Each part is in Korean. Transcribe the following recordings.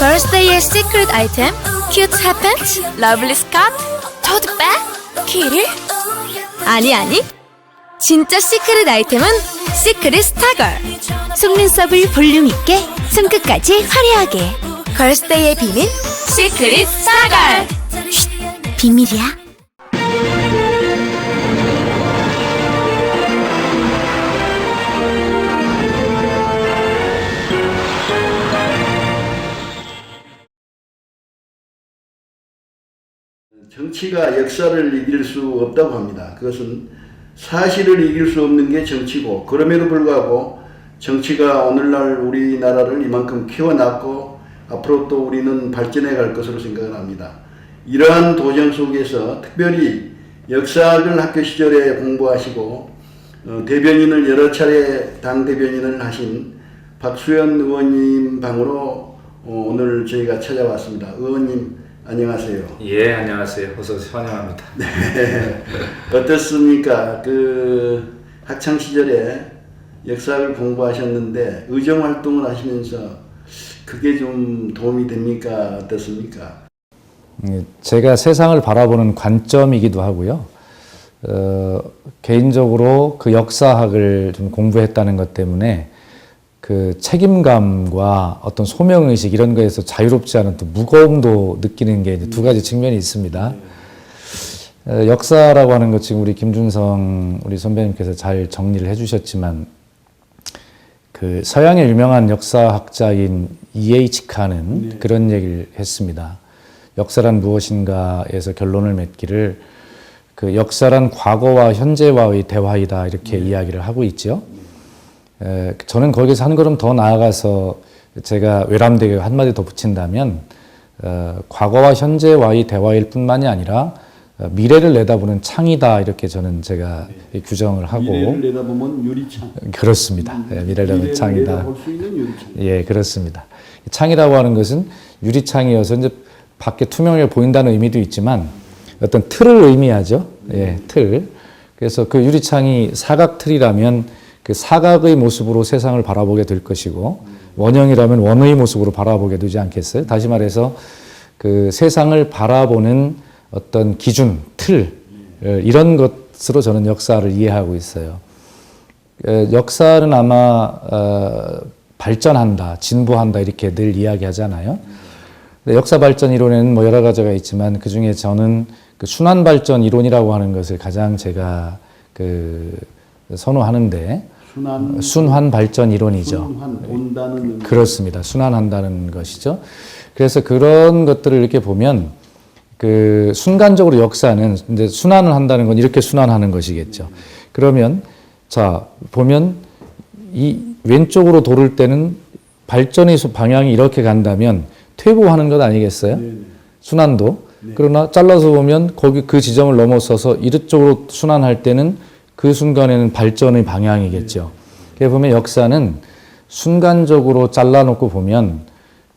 걸스데이의 시크릿 아이템, 큐트 핫팬츠, 러블리 스카트, 토트백, 키를? 아니 진짜 시크릿 아이템은 시크릿 스타걸. 속눈썹을 볼륨 있게, 손끝까지 화려하게. 걸스데이의 비밀, 시크릿 스타걸. 쉿, 비밀이야. 정치가 역사를 이길 수 없다고 합니다. 그것은 사실을 이길 수 없는 게 정치고, 그럼에도 불구하고 정치가 오늘날 우리나라를 이만큼 키워놨고 앞으로 또 우리는 발전해 갈 것으로 생각을 합니다. 이러한 도전 속에서 특별히 역사학을 학교 시절에 공부하시고 대변인을 여러 차례 당 대변인을 하신 박수현 의원님 방으로 오늘 저희가 찾아왔습니다. 의원님 안녕하세요. 예, 안녕하세요. 어서 환영합니다. 네. 어떻습니까? 그 학창 시절에 역사를 공부하셨는데 의정 활동을 하시면서 그게 좀 도움이 됩니까? 어떻습니까? 제가 세상을 바라보는 관점이기도 하고요. 개인적으로 그 역사학을 좀 공부했다는 것 때문에 그 책임감과 어떤 소명의식 이런 거에서 자유롭지 않은 또 무거움도 느끼는 게 이제 두 가지 측면이 있습니다. 역사라고 하는 것 지금 우리 김준성 우리 선배님께서 잘 정리를 해주셨지만 그 서양의 유명한 역사학자인 E.H. 칸은 그런 얘기를 했습니다. 역사란 무엇인가에서 결론을 맺기를 그 역사란 과거와 현재와의 대화이다 이렇게 이야기를 하고 있죠. 저는 거기서 한 걸음 더 나아가서 제가 외람되게 한마디 더 붙인다면 과거와 현재와의 대화일 뿐만이 아니라 미래를 내다보는 창이다 이렇게 제가 규정을 하고 미래를 내다보면 유리창. 그렇습니다. 미래를 내다보는 창이다. 내다볼 수 있는 유리창. 예, 그렇습니다. 창이라고 하는 것은 유리창이어서 이제 밖에 투명해 보인다는 의미도 있지만 어떤 틀을 의미하죠. 예, 틀. 그래서 그 유리창이 사각틀이라면 그 사각의 모습으로 세상을 바라보게 될 것이고 원형이라면 원의 모습으로 바라보게 되지 않겠어요? 다시 말해서 그 세상을 바라보는 어떤 기준, 틀 이런 것으로 저는 역사를 이해하고 있어요. 역사는 아마 발전한다, 진보한다 이렇게 늘 이야기하잖아요. 역사 발전 이론에는 뭐 여러 가지가 있지만 그 중에 저는 그 순환 발전 이론이라고 하는 것을 가장 제가 선호하는데 순환 발전 이론이죠. 온다는 그렇습니다. 순환한다는 것이죠. 그래서 그런 것들을 이렇게 보면 그 순간적으로 역사는 이제 순환을 한다는 건 이렇게 순환하는 것이겠죠. 그러면 자 보면 이 왼쪽으로 돌을 때는 발전의 방향이 이렇게 간다면 퇴보하는 것 아니겠어요? 순환도. 그러나 잘라서 보면 거기 그 지점을 넘어서서 이쪽으로 순환할 때는 그 순간에는 발전의 방향이겠죠. 그래서 보면 역사는 순간적으로 잘라놓고 보면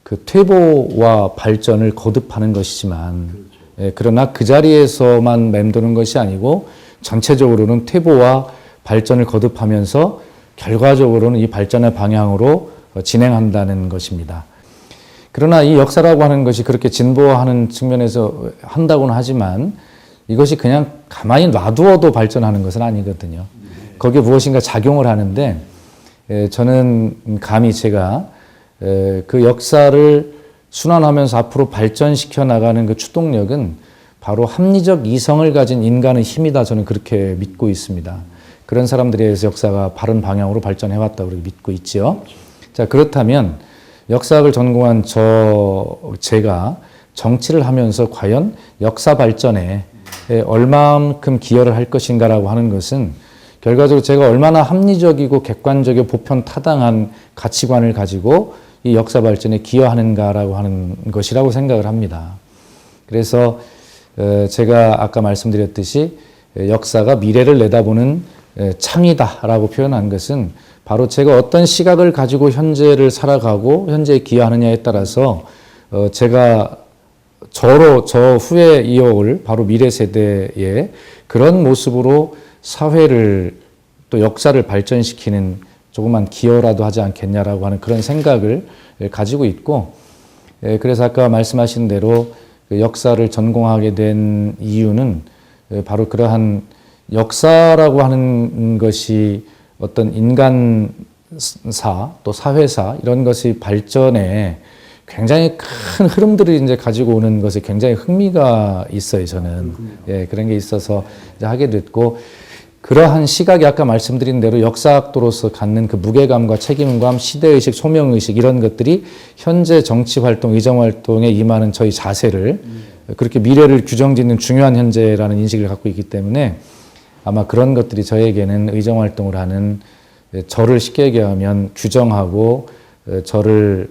그 퇴보와 발전을 거듭하는 것이지만 그러나 그 자리에서만 맴도는 것이 아니고 전체적으로는 퇴보와 발전을 거듭하면서 결과적으로는 이 발전의 방향으로 진행한다는 것입니다. 그러나 이 역사라고 하는 것이 그렇게 진보하는 측면에서 한다고는 하지만 이것이 그냥 가만히 놔두어도 발전하는 것은 아니거든요. 거기에 무엇인가 작용을 하는데 저는 감히 제가 그 역사를 순환하면서 앞으로 발전시켜 나가는 그 추동력은 바로 합리적 이성을 가진 인간의 힘이다 저는 그렇게 믿고 있습니다. 그런 사람들에 의해서 역사가 바른 방향으로 발전해왔다고 그렇게 믿고 있죠. 자, 그렇다면 역사학을 전공한 제가 정치를 하면서 과연 역사 발전에 얼마만큼 기여를 할 것인가라고 하는 것은 결과적으로 제가 얼마나 합리적이고 객관적이고 보편 타당한 가치관을 가지고 이 역사 발전에 기여하는가라고 하는 것이라고 생각을 합니다. 그래서 제가 아까 말씀드렸듯이 역사가 미래를 내다보는 창이다라고 표현한 것은 바로 제가 어떤 시각을 가지고 현재를 살아가고 현재에 기여하느냐에 따라서 제가 저 후에 이어올 바로 미래 세대의 그런 모습으로 사회를 또 역사를 발전시키는 조그만 기여라도 하지 않겠냐라고 하는 그런 생각을 가지고 있고 그래서 아까 말씀하신 대로 그 역사를 전공하게 된 이유는 바로 그러한 역사라고 하는 것이 어떤 인간사 또 사회사 이런 것의 발전에 굉장히 큰 흐름들을 이제 가지고 오는 것에 굉장히 흥미가 있어요, 저는. 예, 그런 게 있어서 이제 하게 됐고, 그러한 시각이 아까 말씀드린 대로 역사학도로서 갖는 그 무게감과 책임감, 시대의식, 소명의식 이런 것들이 현재 정치활동, 의정활동에 임하는 저희 자세를 그렇게 미래를 규정짓는 중요한 현재라는 인식을 갖고 있기 때문에 아마 그런 것들이 저에게는 의정활동을 하는 저를 쉽게 얘기하면 규정하고 저를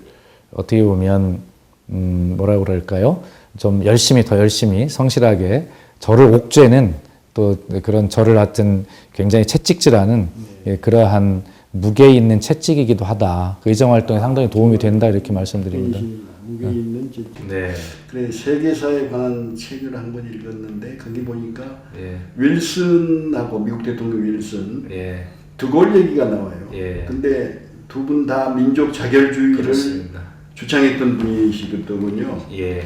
어떻게 보면 뭐라고 그럴까요? 좀 더 열심히 성실하게 저를 옥죄는 또 그런 저를 하여튼 굉장히 채찍질하는 그러한 무게 있는 채찍이기도 하다. 그 의정활동에 상당히 도움이 된다 이렇게 말씀드립니다. 무게 있는 채찍. 네. 그래 세계사에 관한 책을 한 권 읽었는데 거기 보니까 예. 윌슨하고 미국 대통령 윌슨, 예. 드골 얘기가 나와요. 예. 근데 두 분 다 민족 자결주의를 그렇습니다. 주창했던 분이시거든요. 예.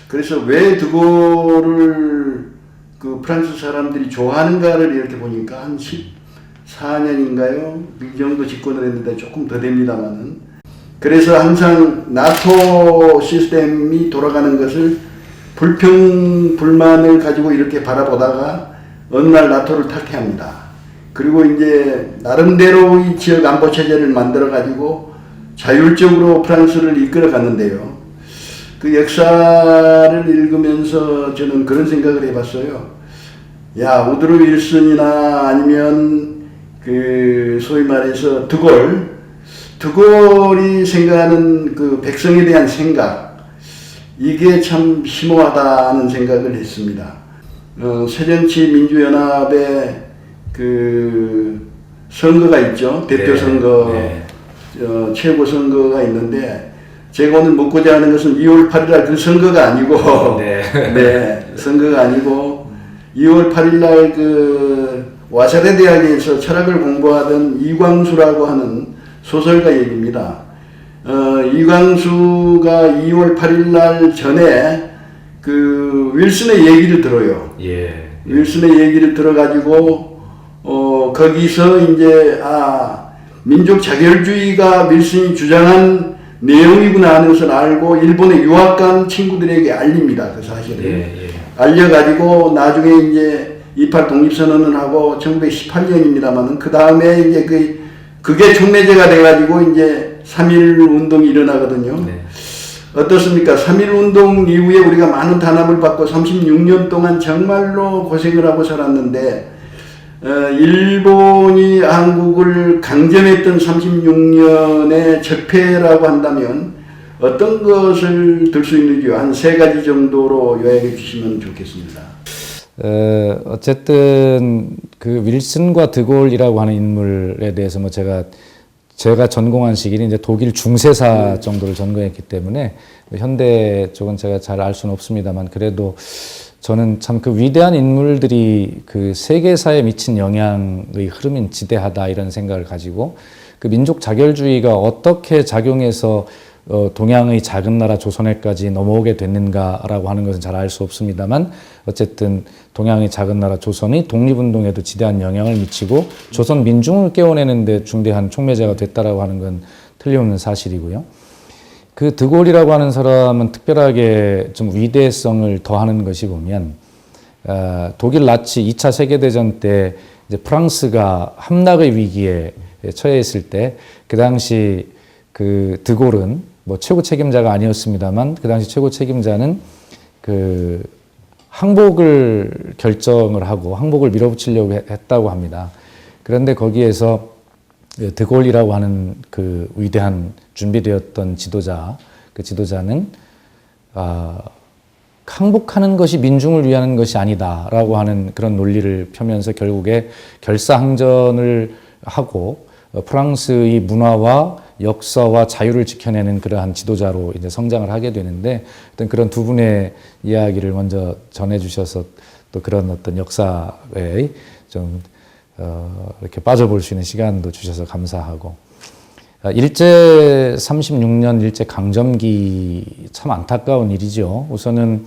그래서 왜 드골을 그 프랑스 사람들이 좋아하는가를 이렇게 보니까 한 14년인가요? 이 정도 집권을 했는데 조금 더 됩니다만은. 그래서 항상 나토 시스템이 돌아가는 것을 불평불만을 가지고 이렇게 바라보다가 어느 날 나토를 탈퇴합니다. 그리고 이제 나름대로의 지역 안보 체제를 만들어 가지고 자율적으로 프랑스를 이끌어 갔는데요. 그 역사를 읽으면서 저는 그런 생각을 해봤어요. 야, 우드로 윌슨이나 아니면 그 소위 말해서 드골이 생각하는 그 백성에 대한 생각, 이게 참 심오하다는 생각을 했습니다. 새정치민주연합의 그 선거가 있죠. 대표 선거, 최고 선거가 있는데 제가 오늘 묻고자 하는 것은 2월 8일 그 선거가 아니고 네, 선거가 아니고 2월 8일 그 와사레 대학에서 철학을 공부하던 이광수라고 하는 소설가 얘기입니다. 이광수가 2월 8일 전에 그 윌슨의 얘기를 들어요. 예. 윌슨의 얘기를 들어가지고 거기서 이제 민족 자결주의가 윌슨이 주장한 내용이구나 하는 것을 알고 일본에 유학 간 친구들에게 알립니다. 그 사실을. 알려가지고 나중에 이제 28 독립선언을 하고 1918년입니다만은 그 다음에 이제 그게 촉매제가 돼가지고 이제 3.1 운동이 일어나거든요. 어떻습니까? 3.1 운동 이후에 우리가 많은 탄압을 받고 36년 동안 정말로 고생을 하고 살았는데 일본이 한국을 강점했던 36년의 적폐라고 한다면 어떤 것을 들 수 있는지요? 한 3가지 정도로 요약해 주시면 좋겠습니다. 어쨌든 그 윌슨과 드골이라고 하는 인물에 대해서 뭐 제가 전공한 시기는 이제 독일 중세사 정도를 전공했기 때문에 현대 쪽은 제가 잘 알 수는 없습니다만 그래도 저는 참 그 위대한 인물들이 그 세계사에 미친 영향의 흐름이 지대하다 이런 생각을 가지고 그 민족 자결주의가 어떻게 작용해서 동양의 작은 나라 조선에까지 넘어오게 됐는가라고 하는 것은 잘 알 수 없습니다만 어쨌든 동양의 작은 나라 조선이 독립운동에도 지대한 영향을 미치고 조선 민중을 깨워내는 데 중대한 촉매제가 됐다라고 하는 건 틀림없는 사실이고요. 그 드골이라고 하는 사람은 특별하게 좀 위대성을 더하는 것이 보면 독일 나치 2차 세계대전 때 이제 프랑스가 함락의 위기에 처해 있을 때 그 당시 그 드골은 뭐 최고 책임자가 아니었습니다만 그 당시 최고 책임자는 그 항복을 결정을 하고 항복을 밀어붙이려고 했다고 합니다. 그런데 거기에서 드골이라고 하는 그 위대한 준비되었던 지도자, 그 지도자는 항복하는 것이 민중을 위한 것이 아니다라고 하는 그런 논리를 펴면서 결국에 결사항전을 하고 프랑스의 문화와 역사와 자유를 지켜내는 그러한 지도자로 이제 성장을 하게 되는데 어떤 그런 두 분의 이야기를 먼저 전해주셔서 또 그런 어떤 역사에 좀 이렇게 빠져볼 수 있는 시간도 주셔서 감사하고 일제 36년 일제 강점기 참 안타까운 일이죠. 우선은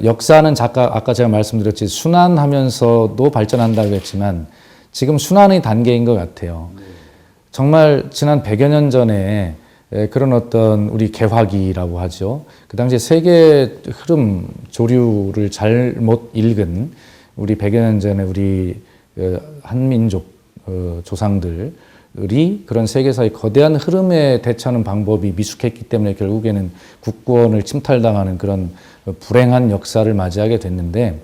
역사는 아까 제가 말씀드렸지 순환하면서도 발전한다고 했지만 지금 순환의 단계인 것 같아요. 정말 지난 100여 년 전에 그런 어떤 우리 개화기라고 하죠. 그 당시에 세계 흐름 조류를 잘못 읽은 우리 100여 년 전에 우리 한민족 조상들이 그런 세계사의 거대한 흐름에 대처하는 방법이 미숙했기 때문에 결국에는 국권을 침탈당하는 그런 불행한 역사를 맞이하게 됐는데,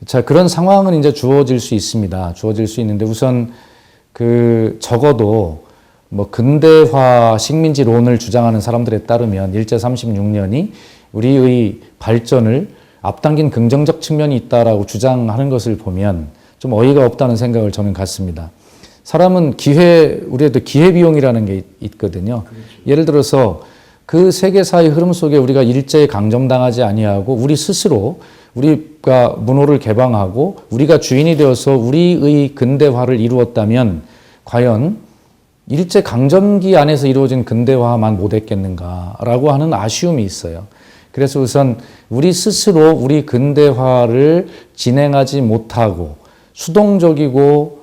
자, 그런 상황은 이제 주어질 수 있습니다. 주어질 수 있는데 우선 적어도 뭐 근대화 식민지론을 주장하는 사람들에 따르면 일제 36년이 우리의 발전을 앞당긴 긍정적 측면이 있다라고 주장하는 것을 보면 좀 어이가 없다는 생각을 저는 갖습니다. 사람은 우리에도 기회비용이라는 게 있거든요. 그렇죠. 예를 들어서 그 세계사의 흐름 속에 우리가 일제에 강점당하지 아니하고 우리 스스로 우리가 문호를 개방하고 우리가 주인이 되어서 우리의 근대화를 이루었다면 과연 일제 강점기 안에서 이루어진 근대화만 못했겠는가라고 하는 아쉬움이 있어요. 그래서 우선 우리 스스로 우리 근대화를 진행하지 못하고 수동적이고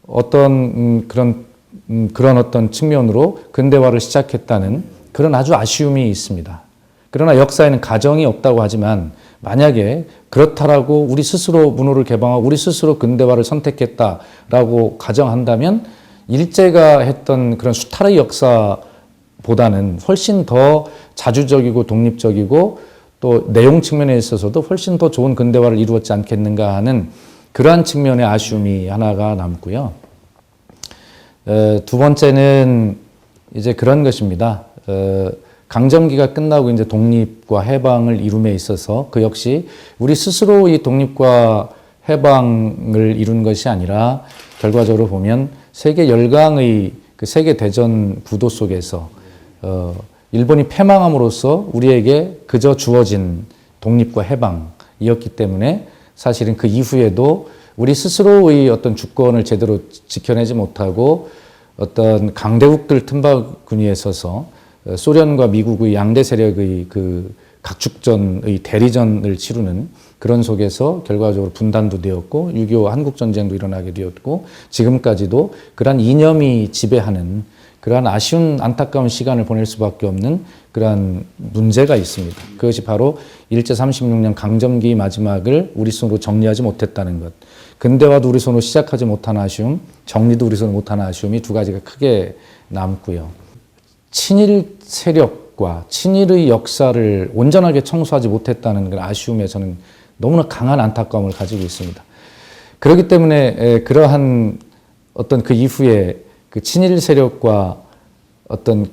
어떤 그런 어떤 측면으로 근대화를 시작했다는 그런 아주 아쉬움이 있습니다. 그러나 역사에는 가정이 없다고 하지만 만약에 그렇다라고 우리 스스로 문호를 개방하고 우리 스스로 근대화를 선택했다라고 가정한다면 일제가 했던 그런 수탈의 역사보다는 훨씬 더 자주적이고 독립적이고 또 내용 측면에 있어서도 훨씬 더 좋은 근대화를 이루었지 않겠는가 하는 그러한 측면의 아쉬움이 하나가 남고요. 두 번째는 이제 그런 것입니다. 강점기가 끝나고 이제 독립과 해방을 이룸에 있어서 그 역시 우리 스스로 이 독립과 해방을 이룬 것이 아니라 결과적으로 보면 세계 열강의 그 세계 대전 부도 속에서 일본이 패망함으로써 우리에게 그저 주어진 독립과 해방이었기 때문에 사실은 그 이후에도 우리 스스로의 어떤 주권을 제대로 지켜내지 못하고 어떤 강대국들 틈바구니에 서서 소련과 미국의 양대 세력의 그 각축전의 대리전을 치르는 그런 속에서 결과적으로 분단도 되었고 6.25 한국전쟁도 일어나게 되었고 지금까지도 그러한 이념이 지배하는 그러한 아쉬운 안타까운 시간을 보낼 수밖에 없는 그러한 문제가 있습니다. 그것이 바로 일제 36년 강점기 마지막을 우리 손으로 정리하지 못했다는 것. 근대화도 우리 손으로 시작하지 못한 아쉬움, 정리도 우리 손으로 못한 아쉬움이 두 가지가 크게 남고요. 친일 세력과 친일의 역사를 온전하게 청소하지 못했다는 그런 아쉬움에 저는 너무나 강한 안타까움을 가지고 있습니다. 그렇기 때문에 그러한 어떤 그 이후에 그 친일 세력과 어떤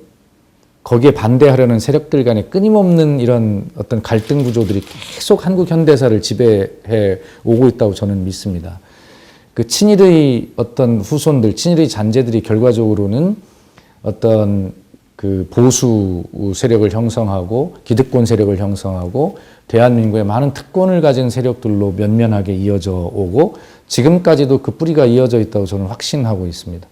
거기에 반대하려는 세력들 간의 끊임없는 이런 어떤 갈등 구조들이 계속 한국 현대사를 지배해 오고 있다고 저는 믿습니다. 그 친일의 어떤 후손들, 친일의 잔재들이 결과적으로는 어떤 그 보수 세력을 형성하고 기득권 세력을 형성하고 대한민국의 많은 특권을 가진 세력들로 면면하게 이어져 오고 지금까지도 그 뿌리가 이어져 있다고 저는 확신하고 있습니다.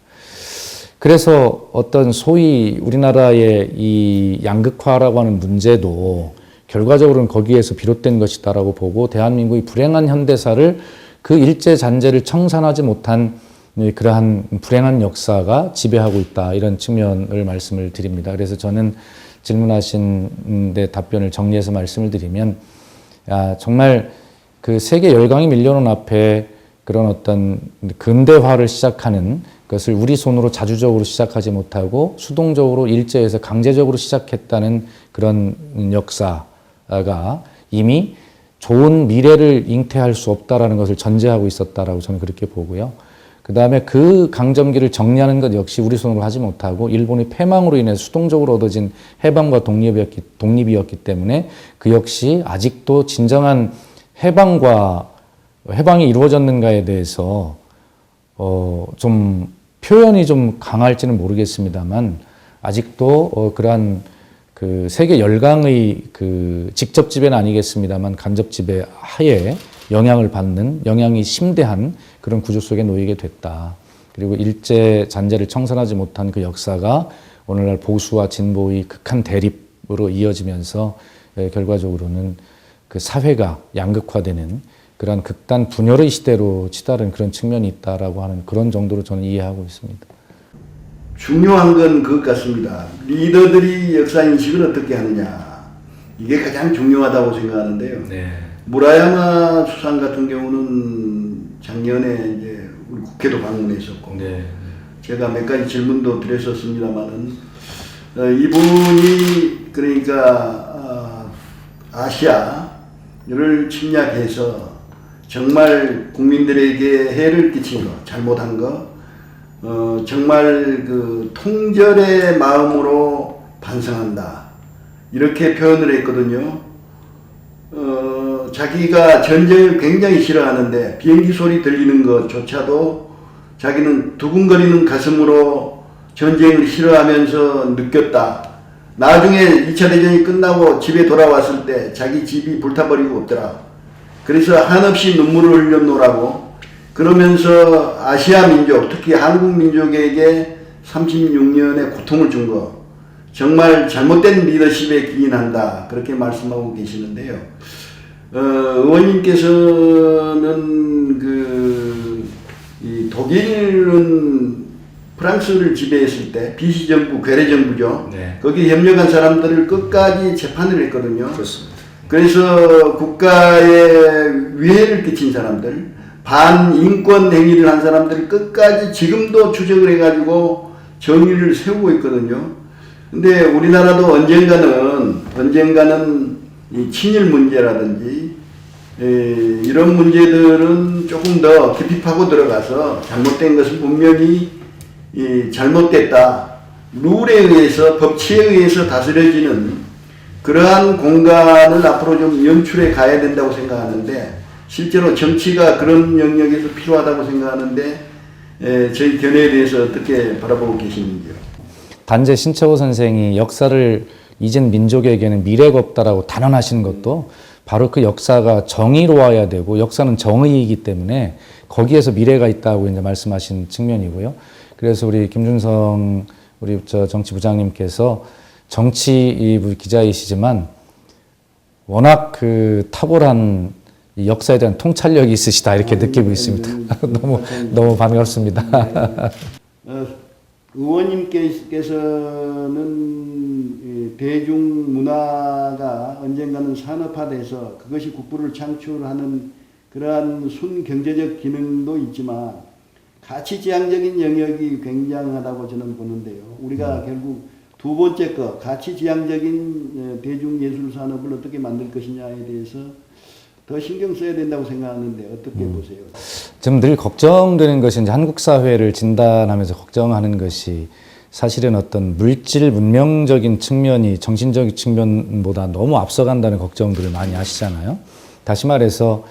그래서 어떤 소위 우리나라의 이 양극화라고 하는 문제도 결과적으로는 거기에서 비롯된 것이다라고 보고 대한민국의 불행한 현대사를 그 일제 잔재를 청산하지 못한 그러한 불행한 역사가 지배하고 있다 이런 측면을 말씀을 드립니다. 그래서 저는 질문하신 데 답변을 정리해서 말씀을 드리면 정말 그 세계 열강이 밀려오는 앞에 그런 어떤 근대화를 시작하는 것을 우리 손으로 자주적으로 시작하지 못하고 수동적으로 일제에서 강제적으로 시작했다는 그런 역사가 이미 좋은 미래를 잉태할 수 없다라는 것을 전제하고 있었다라고 저는 그렇게 보고요. 그 다음에 그 강점기를 정리하는 것 역시 우리 손으로 하지 못하고 일본의 패망으로 인해 수동적으로 얻어진 해방과 독립이었기 때문에 그 역시 아직도 진정한 해방이 이루어졌는가에 대해서 좀 표현이 좀 강할지는 모르겠습습니다만 아직도 그러한 그 세계 열강의 그 직접 지배는 아니겠습니다만 간접 지배 하에 영향을 받는 영향이 심대한 그런 구조 속에 놓이게 됐다. 그리고 일제 잔재를 청산하지 못한 그 역사가 오늘날 보수와 진보의 극한 대립으로 이어지면서 결과적으로는 그 사회가 양극화되는 그런 극단 분열의 시대로 치달은 그런 측면이 있다라고 하는 그런 정도로 저는 이해하고 있습니다. 중요한 건 그것 같습니다. 리더들이 역사 인식을 어떻게 하느냐. 이게 가장 중요하다고 생각하는데요. 네. 무라야마 수상 같은 경우는 작년에 이제 우리 국회도 방문했었고, 네. 제가 몇 가지 질문도 드렸었습니다만은, 이분이 그러니까 아시아를 침략해서 정말 국민들에게 해를 끼친 거, 잘못한 거, 정말 그 통절의 마음으로 반성한다. 이렇게 표현을 했거든요. 자기가 전쟁을 굉장히 싫어하는데 비행기 소리 들리는 것조차도 자기는 두근거리는 가슴으로 전쟁을 싫어하면서 느꼈다. 나중에 2차 대전이 끝나고 집에 돌아왔을 때 자기 집이 불타버리고 없더라. 그래서 한없이 눈물을 흘렸노라고. 그러면서 아시아 민족, 특히 한국 민족에게 36년의 고통을 준 거 정말 잘못된 리더십에 기인한다. 그렇게 말씀하고 계시는데요. 의원님께서는 이 독일은 프랑스를 지배했을 때 비시 정부, 괴뢰 정부죠. 네. 거기 협력한 사람들을 끝까지 재판을 했거든요. 그렇습니다. 그래서 국가에 위해를 끼친 사람들, 반인권 행위를 한 사람들을 끝까지 지금도 추적을 해가지고 정의를 세우고 있거든요. 근데 우리나라도 언젠가는 이 친일 문제라든지 이런 문제들은 조금 더 깊이 파고 들어가서 잘못된 것은 분명히 잘못됐다. 룰에 의해서, 법치에 의해서 다스려지는 그러한 공간을 앞으로 좀 연출해 가야 된다고 생각하는데, 실제로 정치가 그런 영역에서 필요하다고 생각하는데, 저희 견해에 대해서 어떻게 바라보고 계시는지요? 단재 신채호 선생이 역사를 잊은 민족에게는 미래가 없다라고 단언하시는 것도 바로 그 역사가 정의로워야 되고, 역사는 정의이기 때문에 거기에서 미래가 있다고 이제 말씀하신 측면이고요. 그래서 우리 김준성 우리 정치부장님께서 정치 기자이시지만 워낙 그 탁월한 이 역사에 대한 통찰력이 있으시다 이렇게 느끼고 있습니다. 너무 반갑습니다. 의원님께서는 대중문화가 언젠가는 산업화돼서 그것이 국부를 창출하는 그러한 순경제적 기능도 있지만 가치지향적인 영역이 굉장하다고 저는 보는데요. 우리가 결국 두 번째 거, 가치지향적인 대중예술 산업을 어떻게 만들 것이냐에 대해서 더 신경 써야 된다고 생각하는데 어떻게 보세요? 지금 늘 걱정되는 것이 이제 한국 사회를 진단하면서 걱정하는 것이 사실은 어떤 물질 문명적인 측면이 정신적인 측면보다 너무 앞서간다는 걱정들을 많이 하시잖아요. 다시 말해서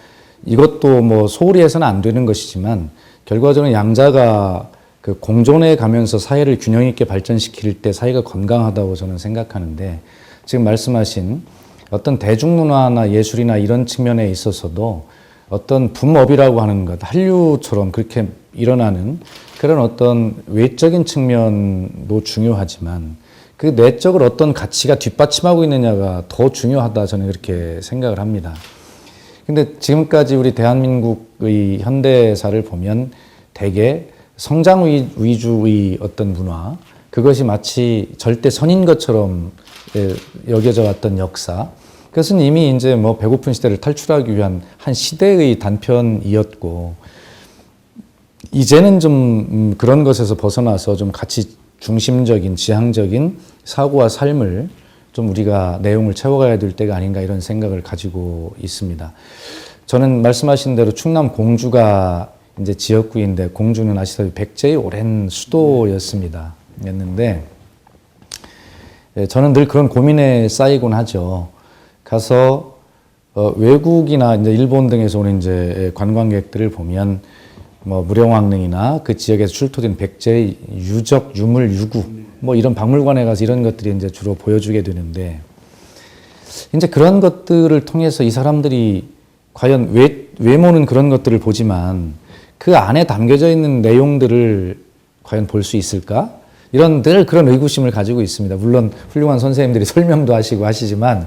이것도 뭐 소홀히 해서는 안 되는 것이지만 결과적으로 양자가 그 공존해 가면서 사회를 균형 있게 발전시킬 때 사회가 건강하다고 저는 생각하는데, 지금 말씀하신 어떤 대중문화나 예술이나 이런 측면에 있어서도 어떤 붐업이라고 하는 것, 한류처럼 그렇게 일어나는 그런 어떤 외적인 측면도 중요하지만 그 내적으로 어떤 가치가 뒷받침하고 있느냐가 더 중요하다, 저는 그렇게 생각을 합니다. 근데 지금까지 우리 대한민국의 현대사를 보면 대개 성장 위주의 어떤 문화, 그것이 마치 절대 선인 것처럼 여겨져 왔던 역사, 그것은 이미 이제 뭐 배고픈 시대를 탈출하기 위한 한 시대의 단편이었고, 이제는 좀 그런 것에서 벗어나서 좀 가치 중심적인 지향적인 사고와 삶을 좀 우리가 내용을 채워가야 될 때가 아닌가, 이런 생각을 가지고 있습니다. 저는 말씀하신 대로 충남 공주가 이제 지역구인데, 공주는 아시다시피 백제의 오랜 수도였습니다. 였는데, 저는 늘 그런 고민에 쌓이곤 하죠. 가서 외국이나 이제 일본 등에서 오는 이제 관광객들을 보면 뭐 무령왕릉이나 그 지역에서 출토된 백제의 유적, 유물, 유구 뭐 이런 박물관에 가서 이런 것들이 이제 주로 보여주게 되는데, 이제 그런 것들을 통해서 이 사람들이 과연 외모는 그런 것들을 보지만 그 안에 담겨져 있는 내용들을 과연 볼 수 있을까? 이런 늘 그런 의구심을 가지고 있습니다. 물론 훌륭한 선생님들이 설명도 하시고 하시지만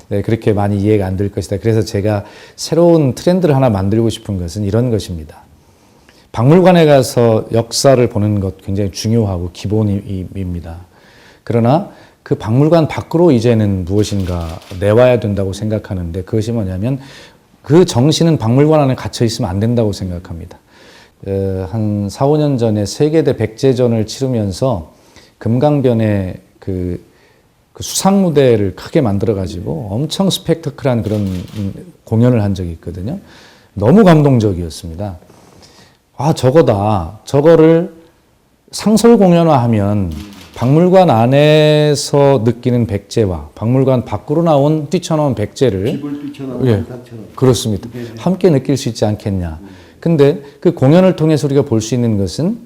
네, 그렇게 많이 이해가 안 될 것이다. 그래서 제가 새로운 트렌드를 하나 만들고 싶은 것은 이런 것입니다. 박물관에 가서 역사를 보는 것 굉장히 중요하고 기본입니다. 그러나 그 박물관 밖으로 이제는 무엇인가 내와야 된다고 생각하는데 그것이 뭐냐면 그 정신은 박물관 안에 갇혀 있으면 안 된다고 생각합니다. 한 4, 5년 전에 세계대 백제전을 치르면서 금강변에 그 수상 무대를 크게 만들어가지고 엄청 스펙터클한 그런 공연을 한 적이 있거든요. 너무 감동적이었습니다. 아, 저거다. 저거를 상설 공연화하면 박물관 안에서 느끼는 백제와 박물관 밖으로 뛰쳐나온 백제를 집을 뛰쳐나온 예, 닭처럼. 그렇습니다. 함께 느낄 수 있지 않겠냐. 근데 그 공연을 통해서 우리가 볼 수 있는 것은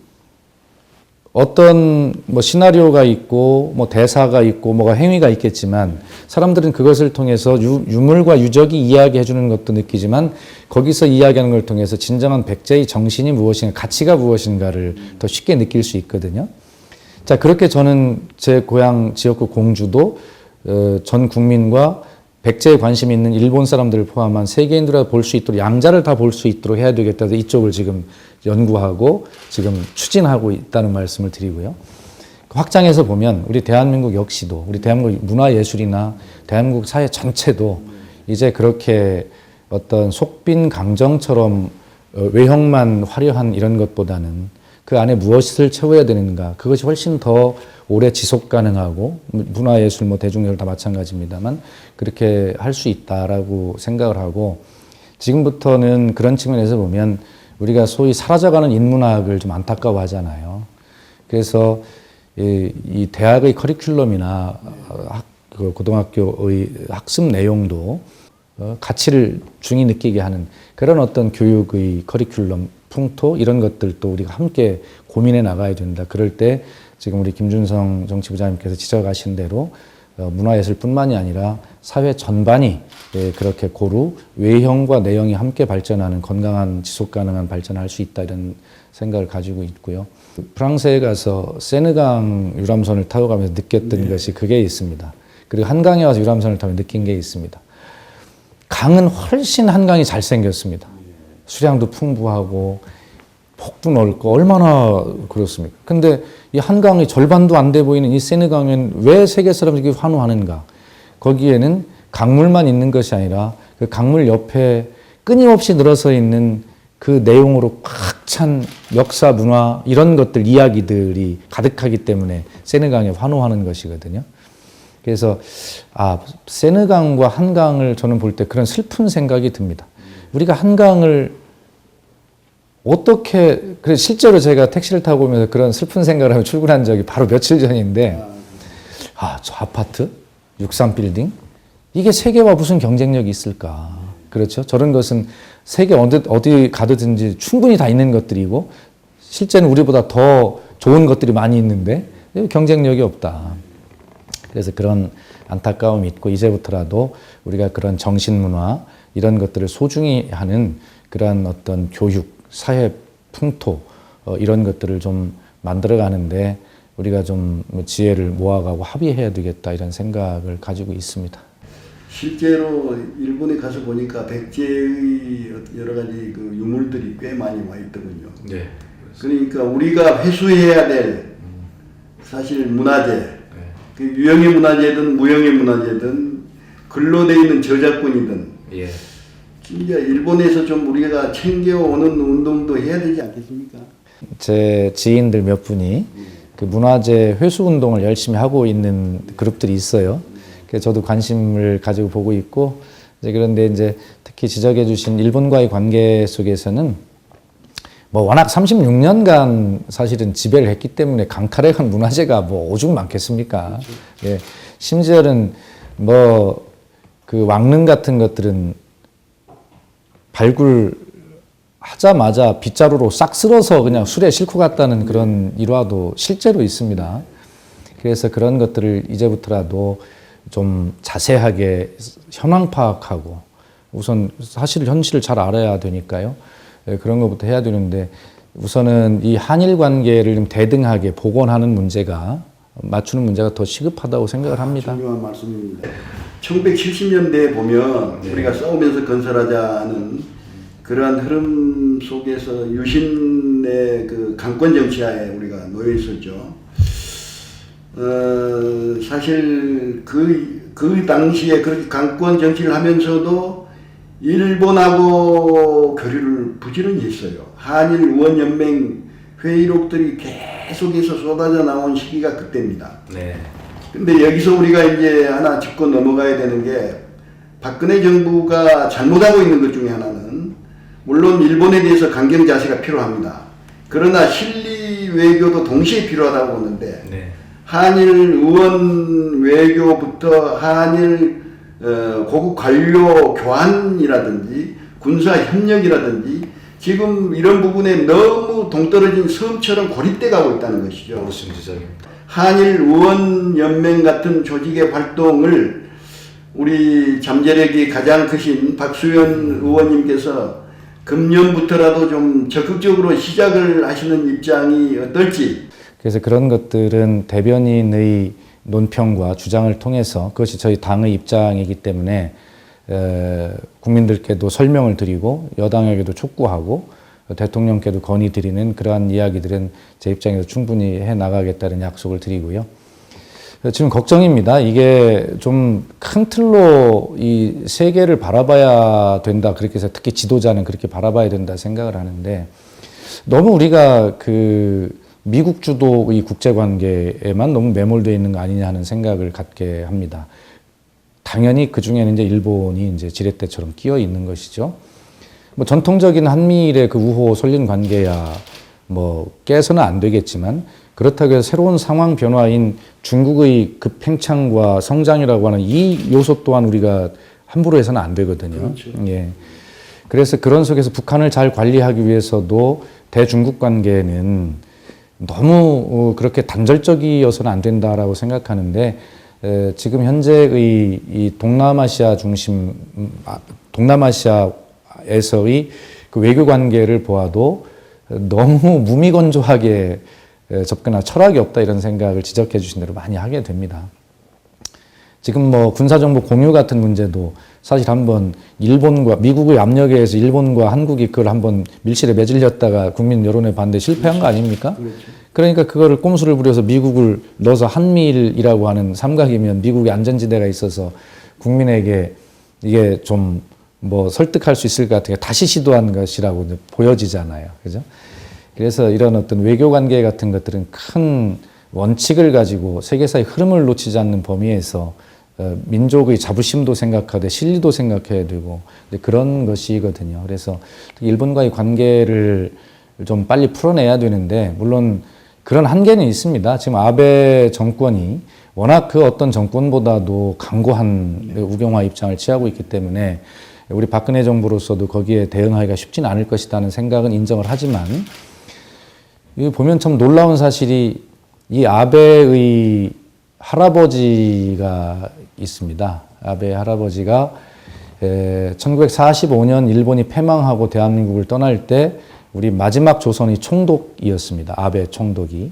어떤 뭐 시나리오가 있고 뭐 대사가 있고 뭐가 행위가 있겠지만 사람들은 그것을 통해서 유물과 유적이 이야기해 주는 것도 느끼지만 거기서 이야기하는 걸 통해서 진정한 백제의 정신이 무엇인가, 가치가 무엇인가를 더 쉽게 느낄 수 있거든요. 자, 그렇게 저는 제 고향 지역구 공주도 전 국민과 백제에 관심 있는 일본 사람들을 포함한 세계인들이 볼 수 있도록 양자를 다 볼 수 있도록 해야 되겠다 해서 이쪽을 지금 연구하고 지금 추진하고 있다는 말씀을 드리고요. 확장해서 보면 우리 대한민국 역시도 우리 대한민국 문화예술이나 대한민국 사회 전체도 이제 그렇게 어떤 속빈 강정처럼 외형만 화려한 이런 것보다는 그 안에 무엇을 채워야 되는가, 그것이 훨씬 더 오래 지속 가능하고 문화예술 뭐 대중예술 다 마찬가지입니다만 그렇게 할 수 있다라고 생각을 하고 지금부터는 그런 측면에서 보면 우리가 소위 사라져가는 인문학을 좀 안타까워하잖아요. 그래서 이 대학의 커리큘럼이나 고등학교의 학습 내용도 가치를 중히 느끼게 하는 그런 어떤 교육의 커리큘럼, 풍토 이런 것들도 우리가 함께 고민해 나가야 된다. 그럴 때 지금 우리 김준성 정치부장님께서 지적하신 대로 문화예술뿐만이 아니라 사회 전반이 그렇게 고루 외형과 내형이 함께 발전하는 건강한 지속 가능한 발전을 할 수 있다 이런 생각을 가지고 있고요. 프랑스에 가서 세느강 유람선을 타고 가면서 느꼈던 것이 그게 있습니다. 그리고 한강에 와서 유람선을 타면 느낀 게 있습니다. 강은 훨씬 한강이 잘생겼습니다. 수량도 풍부하고 폭도 넓고 얼마나 그렇습니까? 근데 이 한강의 절반도 안 돼 보이는 이 세느강은 왜 세계 사람들이 환호하는가? 거기에는 강물만 있는 것이 아니라 그 강물 옆에 끊임없이 늘어서 있는 그 내용으로 꽉 찬 역사, 문화 이런 것들, 이야기들이 가득하기 때문에 세느강에 환호하는 것이거든요. 그래서 세느강과 한강을 저는 볼 때 그런 슬픈 생각이 듭니다. 우리가 한강을 어떻게, 그래서 실제로 제가 택시를 타고 오면서 그런 슬픈 생각을 하며 출근한 적이 바로 며칠 전인데, 저 아파트? 63빌딩? 이게 세계와 무슨 경쟁력이 있을까? 그렇죠? 저런 것은 세계 어디 가든지 충분히 다 있는 것들이고, 실제는 우리보다 더 좋은 것들이 많이 있는데, 경쟁력이 없다. 그래서 그런 안타까움이 있고, 이제부터라도 우리가 그런 정신문화, 이런 것들을 소중히 하는 그러한 어떤 교육, 사회 풍토 이런 것들을 좀 만들어 가는데 우리가 좀 지혜를 모아가고 합의해야 되겠다 이런 생각을 가지고 있습니다. 실제로 일본에 가서 보니까 백제의 여러 가지 그 유물들이 꽤 많이 와 있더군요. 네. 그러니까 우리가 회수해야 될 사실 문화재, 그 유형의 문화재든 무형의 문화재든 글로 되어 있는 저작권이든 예. 진짜 일본에서 좀 우리가 챙겨오는 운동도 해야 되지 않겠습니까? 제 지인들 몇 분이 그 문화재 회수 운동을 열심히 하고 있는 그룹들이 있어요. 그래서 저도 관심을 가지고 보고 있고, 그런데 이제 특히 지적해 주신 일본과의 관계 속에서는 뭐 워낙 36년간 사실은 지배를 했기 때문에 강탈해간 문화재가 뭐 오죽 많겠습니까? 그렇죠. 예. 심지어는 뭐 그 왕릉 같은 것들은 발굴하자마자 빗자루로 싹 쓸어서 그냥 술에 싣고 갔다는 그런 일화도 실제로 있습니다. 그래서 그런 것들을 이제부터라도 좀 자세하게 현황 파악하고 우선 사실 현실을 잘 알아야 되니까요. 그런 것부터 해야 되는데 우선은 이 한일 관계를 좀 대등하게 복원하는 문제가 맞추는 문제가 더 시급하다고 생각을 합니다. 중요한 말씀입니다. 1970년대에 보면 우리가 싸우면서 건설하자는 그러한 흐름 속에서 유신의 그 강권 정치하에 우리가 놓여 있었죠. 사실 그 당시에 그렇게 강권 정치를 하면서도 일본하고 교류를 부지런히 했어요. 한일 의원연맹 회의록들이 계속해서 쏟아져 나온 시기가 그때입니다. 네. 근데 여기서 우리가 이제 하나 짚고 넘어가야 되는 게 박근혜 정부가 잘못하고 있는 것 중에 하나는 물론 일본에 대해서 강경 자세가 필요합니다. 그러나 실리 외교도 동시에 필요하다고 보는데 네. 한일 의원 외교부터 한일 고급 관료 교환이라든지 군사 협력이라든지 지금 이런 부분에 너무 동떨어진 섬처럼 고립돼 가고 있다는 것이죠. 옳으신 지적입니다. 한일 의원연맹 같은 조직의 활동을 우리 잠재력이 가장 크신 박수현 의원님께서 금년부터라도 좀 적극적으로 시작을 하시는 입장이 어떨지. 그래서 그런 것들은 대변인의 논평과 주장을 통해서 그것이 저희 당의 입장이기 때문에 국민들께도 설명을 드리고 여당에게도 촉구하고 대통령께도 건의드리는 그러한 이야기들은 제 입장에서 충분히 해나가겠다는 약속을 드리고요. 지금 걱정입니다. 이게 좀 큰 틀로 이 세계를 바라봐야 된다. 그렇게 해서 특히 지도자는 그렇게 바라봐야 된다 생각을 하는데 너무 우리가 그 미국 주도의 국제관계에만 너무 매몰되어 있는 거 아니냐 하는 생각을 갖게 합니다. 당연히 그 중에는 이제 일본이 이제 지렛대처럼 끼어 있는 것이죠. 뭐 전통적인 한미일의 그 우호 설린 관계야 뭐 깨서는 안 되겠지만 그렇다고 해서 새로운 상황 변화인 중국의 급팽창과 성장이라고 하는 이 요소 또한 우리가 함부로 해서는 안 되거든요. 그렇죠. 예. 그래서 그런 속에서 북한을 잘 관리하기 위해서도 대중국 관계는 너무 그렇게 단절적이어서는 안 된다라고 생각하는데 지금 현재의 이 동남아시아 중심 동남아시아에서의 그 외교 관계를 보아도 너무 무미건조하게 접근할 철학이 없다 이런 생각을 지적해 주신 대로 많이 하게 됩니다. 지금 뭐 군사정보 공유 같은 문제도 사실 한번 일본과 미국의 압력에 의해서 일본과 한국이 그걸 한번 밀실에 매질렸다가 국민 여론의 반대 실패한 거 아닙니까? 그렇죠. 그러니까 그거를 꼼수를 부려서 미국을 넣어서 한미일이라고 하는 삼각이면 미국의 안전지대가 있어서 국민에게 이게 좀 뭐 설득할 수 있을 것 같아요. 다시 시도한 것이라고 보여지잖아요. 그죠? 그래서 이런 어떤 외교 관계 같은 것들은 큰 원칙을 가지고 세계사의 흐름을 놓치지 않는 범위에서 민족의 자부심도 생각하되 실리도 생각해야 되고 그런 것이거든요. 그래서 일본과의 관계를 좀 빨리 풀어내야 되는데 물론 그런 한계는 있습니다. 지금 아베 정권이 워낙 그 어떤 정권보다도 강고한 우경화 입장을 취하고 있기 때문에 우리 박근혜 정부로서도 거기에 대응하기가 쉽지는 않을 것이라는 생각은 인정을 하지만 이 보면 참 놀라운 사실이 이 아베의 할아버지가 있습니다. 아베 할아버지가 1945년 일본이 패망하고 대한민국을 떠날 때 우리 마지막 조선이 총독이었습니다. 아베 총독이.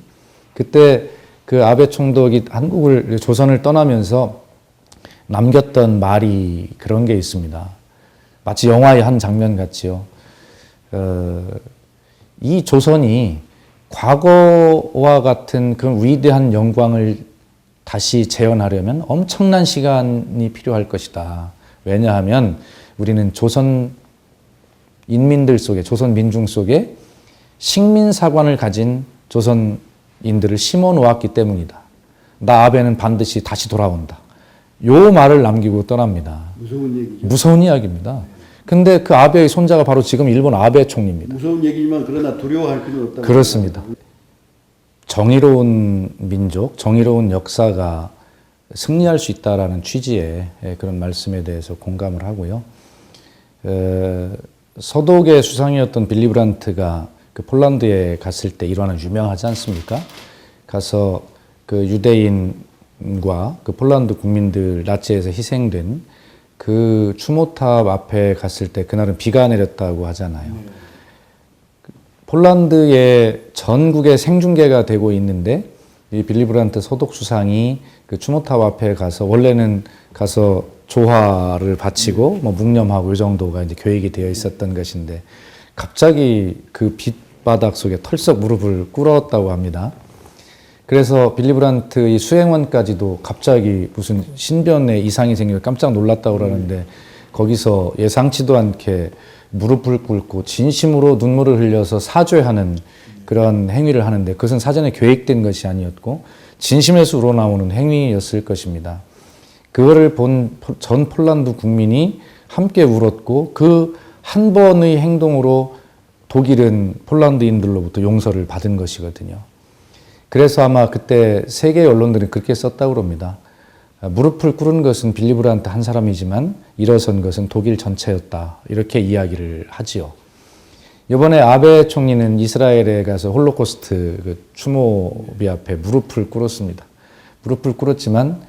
그때 그 아베 총독이 조선을 떠나면서 남겼던 말이 그런 게 있습니다. 마치 영화의 한 장면 같지요. 이 조선이 과거와 같은 그런 위대한 영광을 다시 재현하려면 엄청난 시간이 필요할 것이다. 왜냐하면 우리는 조선 인민들 속에, 조선 민중 속에 식민사관을 가진 조선인들을 심어 놓았기 때문이다. 나 아베는 반드시 다시 돌아온다. 요 말을 남기고 떠납니다. 무서운 얘기죠. 무서운 이야기입니다. 근데 그 아베의 손자가 바로 지금 일본 아베 총리입니다. 무서운 얘기지만 그러나 두려워할 필요는 없다. 그렇습니다. 정의로운 민족, 정의로운 역사가 승리할 수 있다라는 취지의 그런 말씀에 대해서 공감을 하고요. 서독의 수상이었던 빌리 브란트가 그 폴란드에 갔을 때 일화는 유명하지 않습니까? 가서 그 유대인과 그 폴란드 국민들 나치에서 희생된 그 추모탑 앞에 갔을 때 그날은 비가 내렸다고 하잖아요. 폴란드의 전국에 생중계가 되고 있는데 이 빌리 브란트 소독 수상이 그 추모탑 앞에 가서 원래는 가서 조화를 바치고 뭐 묵념하고 이 정도가 이제 계획이 되어 있었던 것인데 갑자기 그 빛바닥 속에 털썩 무릎을 꿇었다고 합니다. 그래서 빌리 브란트의 수행원까지도 갑자기 무슨 신변에 이상이 생겨 깜짝 놀랐다고 그러는데 거기서 예상치도 않게 무릎을 꿇고 진심으로 눈물을 흘려서 사죄하는 그런 행위를 하는데 그것은 사전에 계획된 것이 아니었고 진심에서 우러나오는 행위였을 것입니다. 그거를 본 전 폴란드 국민이 함께 울었고 그 한 번의 행동으로 독일은 폴란드인들로부터 용서를 받은 것이거든요. 그래서 아마 그때 세계 언론들이 그렇게 썼다고 합니다. 무릎을 꿇은 것은 빌리 브란트 한 사람이지만 일어선 것은 독일 전체였다. 이렇게 이야기를 하지요. 이번에 아베 총리는 이스라엘에 가서 홀로코스트 그 추모비 앞에 무릎을 꿇었습니다. 무릎을 꿇었지만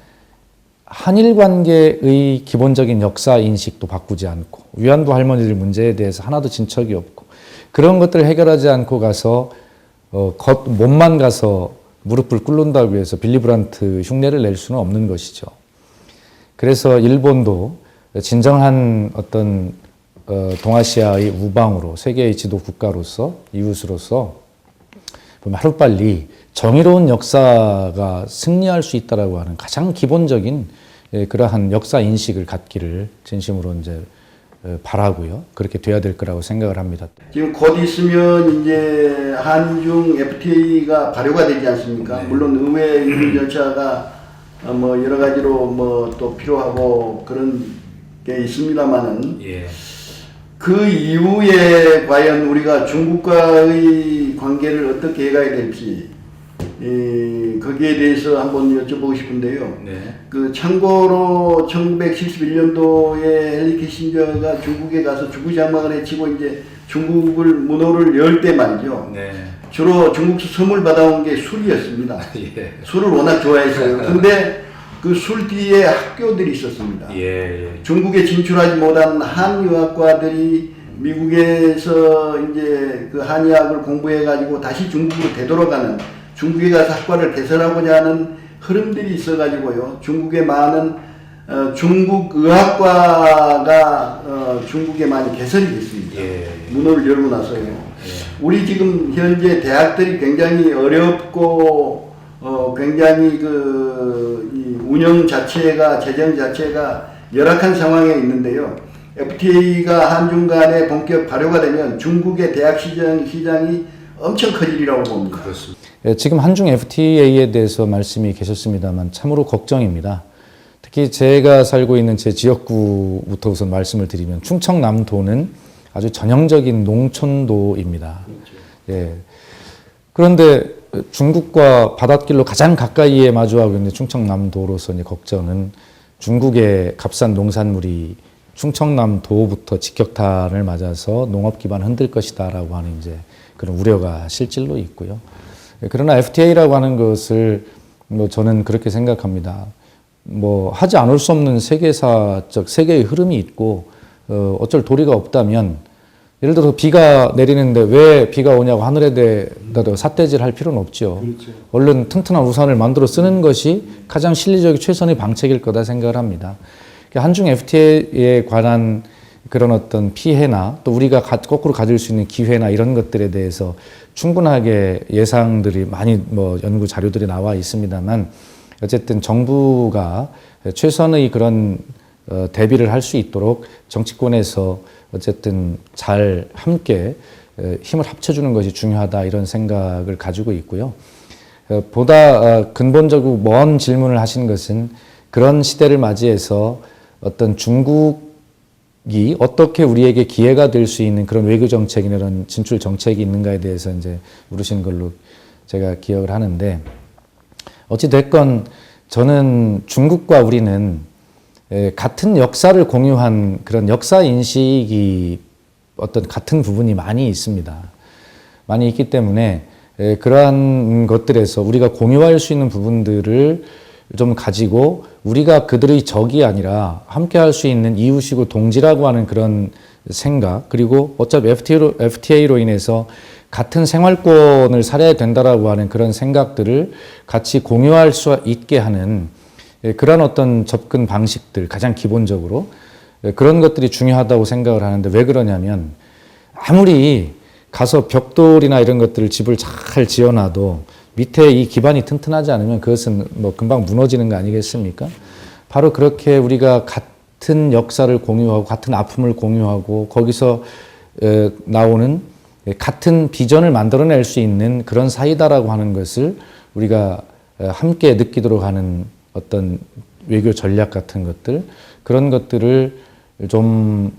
한일 관계의 기본적인 역사 인식도 바꾸지 않고 위안부 할머니들 문제에 대해서 하나도 진척이 없고 그런 것들을 해결하지 않고 가서 몸만 가서 무릎을 꿇는다고 해서 빌리 브란트 흉내를 낼 수는 없는 것이죠. 그래서 일본도 진정한 어떤 동아시아의 우방으로 세계의 지도 국가로서 이웃으로서 하루빨리 정의로운 역사가 승리할 수 있다라고 하는 가장 기본적인 그러한 역사 인식을 갖기를 진심으로 이제 바라고요. 그렇게 돼야 될 거라고 생각을 합니다. 지금 곧 있으면 이제 한중 FTA가 발효가 되지 않습니까? 네. 물론 의회 윤리 절차가 뭐 여러 가지로 뭐 또 필요하고 그런 게 있습니다만은 예. 그 이후에 과연 우리가 중국과의 관계를 어떻게 해가야 될지 거기에 대해서 한번 여쭤보고 싶은데요. 네. 그 참고로 1971년도에 헨리 키신저가 중국에 가서 주구장창을 해치고 이제 중국을 문호를 열 때 말이죠. 네. 주로 중국에서 선물 받아온 게 술이었습니다. 예. 술을 워낙 좋아했어요. 근데 그 술 뒤에 학교들이 있었습니다. 예. 중국에 진출하지 못한 한유학과들이 미국에서 이제 그 한의학을 공부해가지고 다시 중국으로 되돌아가는 중국에 가서 학과를 개설하고자 하는 흐름들이 있어가지고요. 중국에 많은 중국 의학과가 중국에 많이 개설이 됐습니다. 문호를 열고 나서요. 우리 지금 현재 대학들이 굉장히 어렵고 굉장히 이 운영 자체가 재정 자체가 열악한 상황에 있는데요. FTA가 한중 간에 본격 발효가 되면 중국의 대학 시장이 엄청 커지리라고 봅니다. 그렇습니다. 지금 한중 FTA에 대해서 말씀이 계셨습니다만 참으로 걱정입니다. 특히 제가 살고 있는 제 지역구부터 우선 말씀을 드리면 충청남도는 아주 전형적인 농촌도입니다. 예. 그런데 중국과 바닷길로 가장 가까이에 마주하고 있는 충청남도로서 이제 걱정은 중국의 값싼 농산물이 충청남도부터 직격탄을 맞아서 농업 기반 흔들 것이다라고 하는 이제 그런 우려가 실질로 있고요. 그러나 FTA라고 하는 것을 뭐 저는 그렇게 생각합니다. 뭐 하지 않을 수 없는 세계사적 세계의 흐름이 있고 어쩔 도리가 없다면 예를 들어서 비가 내리는데 왜 비가 오냐고 하늘에 대해서 삿대질 할 필요는 없죠. 그렇죠. 얼른 튼튼한 우산을 만들어 쓰는 것이 가장 실리적인 최선의 방책일 거다 생각을 합니다. 한중 FTA에 관한 그런 어떤 피해나 또 우리가 거꾸로 가질 수 있는 기회나 이런 것들에 대해서 충분하게 예상들이 많이 뭐 연구 자료들이 나와 있습니다만 어쨌든 정부가 최선의 그런 대비를 할 수 있도록 정치권에서 어쨌든 잘 함께 힘을 합쳐주는 것이 중요하다 이런 생각을 가지고 있고요. 보다 근본적으로 먼 질문을 하신 것은 그런 시대를 맞이해서 어떤 중국이 어떻게 우리에게 기회가 될 수 있는 그런 외교 정책이나 이런 진출 정책이 있는가에 대해서 이제 물으신 걸로 제가 기억을 하는데 어찌 됐건 저는 중국과 우리는 같은 역사를 공유한 그런 역사 인식이 어떤 같은 부분이 많이 있습니다. 많이 있기 때문에 그러한 것들에서 우리가 공유할 수 있는 부분들을 좀 가지고 우리가 그들의 적이 아니라 함께 할 수 있는 이웃이고 동지라고 하는 그런 생각 그리고 어차피 FTA로 인해서 같은 생활권을 살아야 된다라고 하는 그런 생각들을 같이 공유할 수 있게 하는 그런 어떤 접근 방식들, 가장 기본적으로 그런 것들이 중요하다고 생각을 하는데, 왜 그러냐면 아무리 가서 벽돌이나 이런 것들을 집을 잘 지어놔도 밑에 이 기반이 튼튼하지 않으면 그것은 뭐 금방 무너지는 거 아니겠습니까? 바로 그렇게 우리가 같은 역사를 공유하고 같은 아픔을 공유하고 거기서 나오는 같은 비전을 만들어낼 수 있는 그런 사이다라고 하는 것을 우리가 함께 느끼도록 하는 어떤 외교 전략 같은 것들, 그런 것들을 좀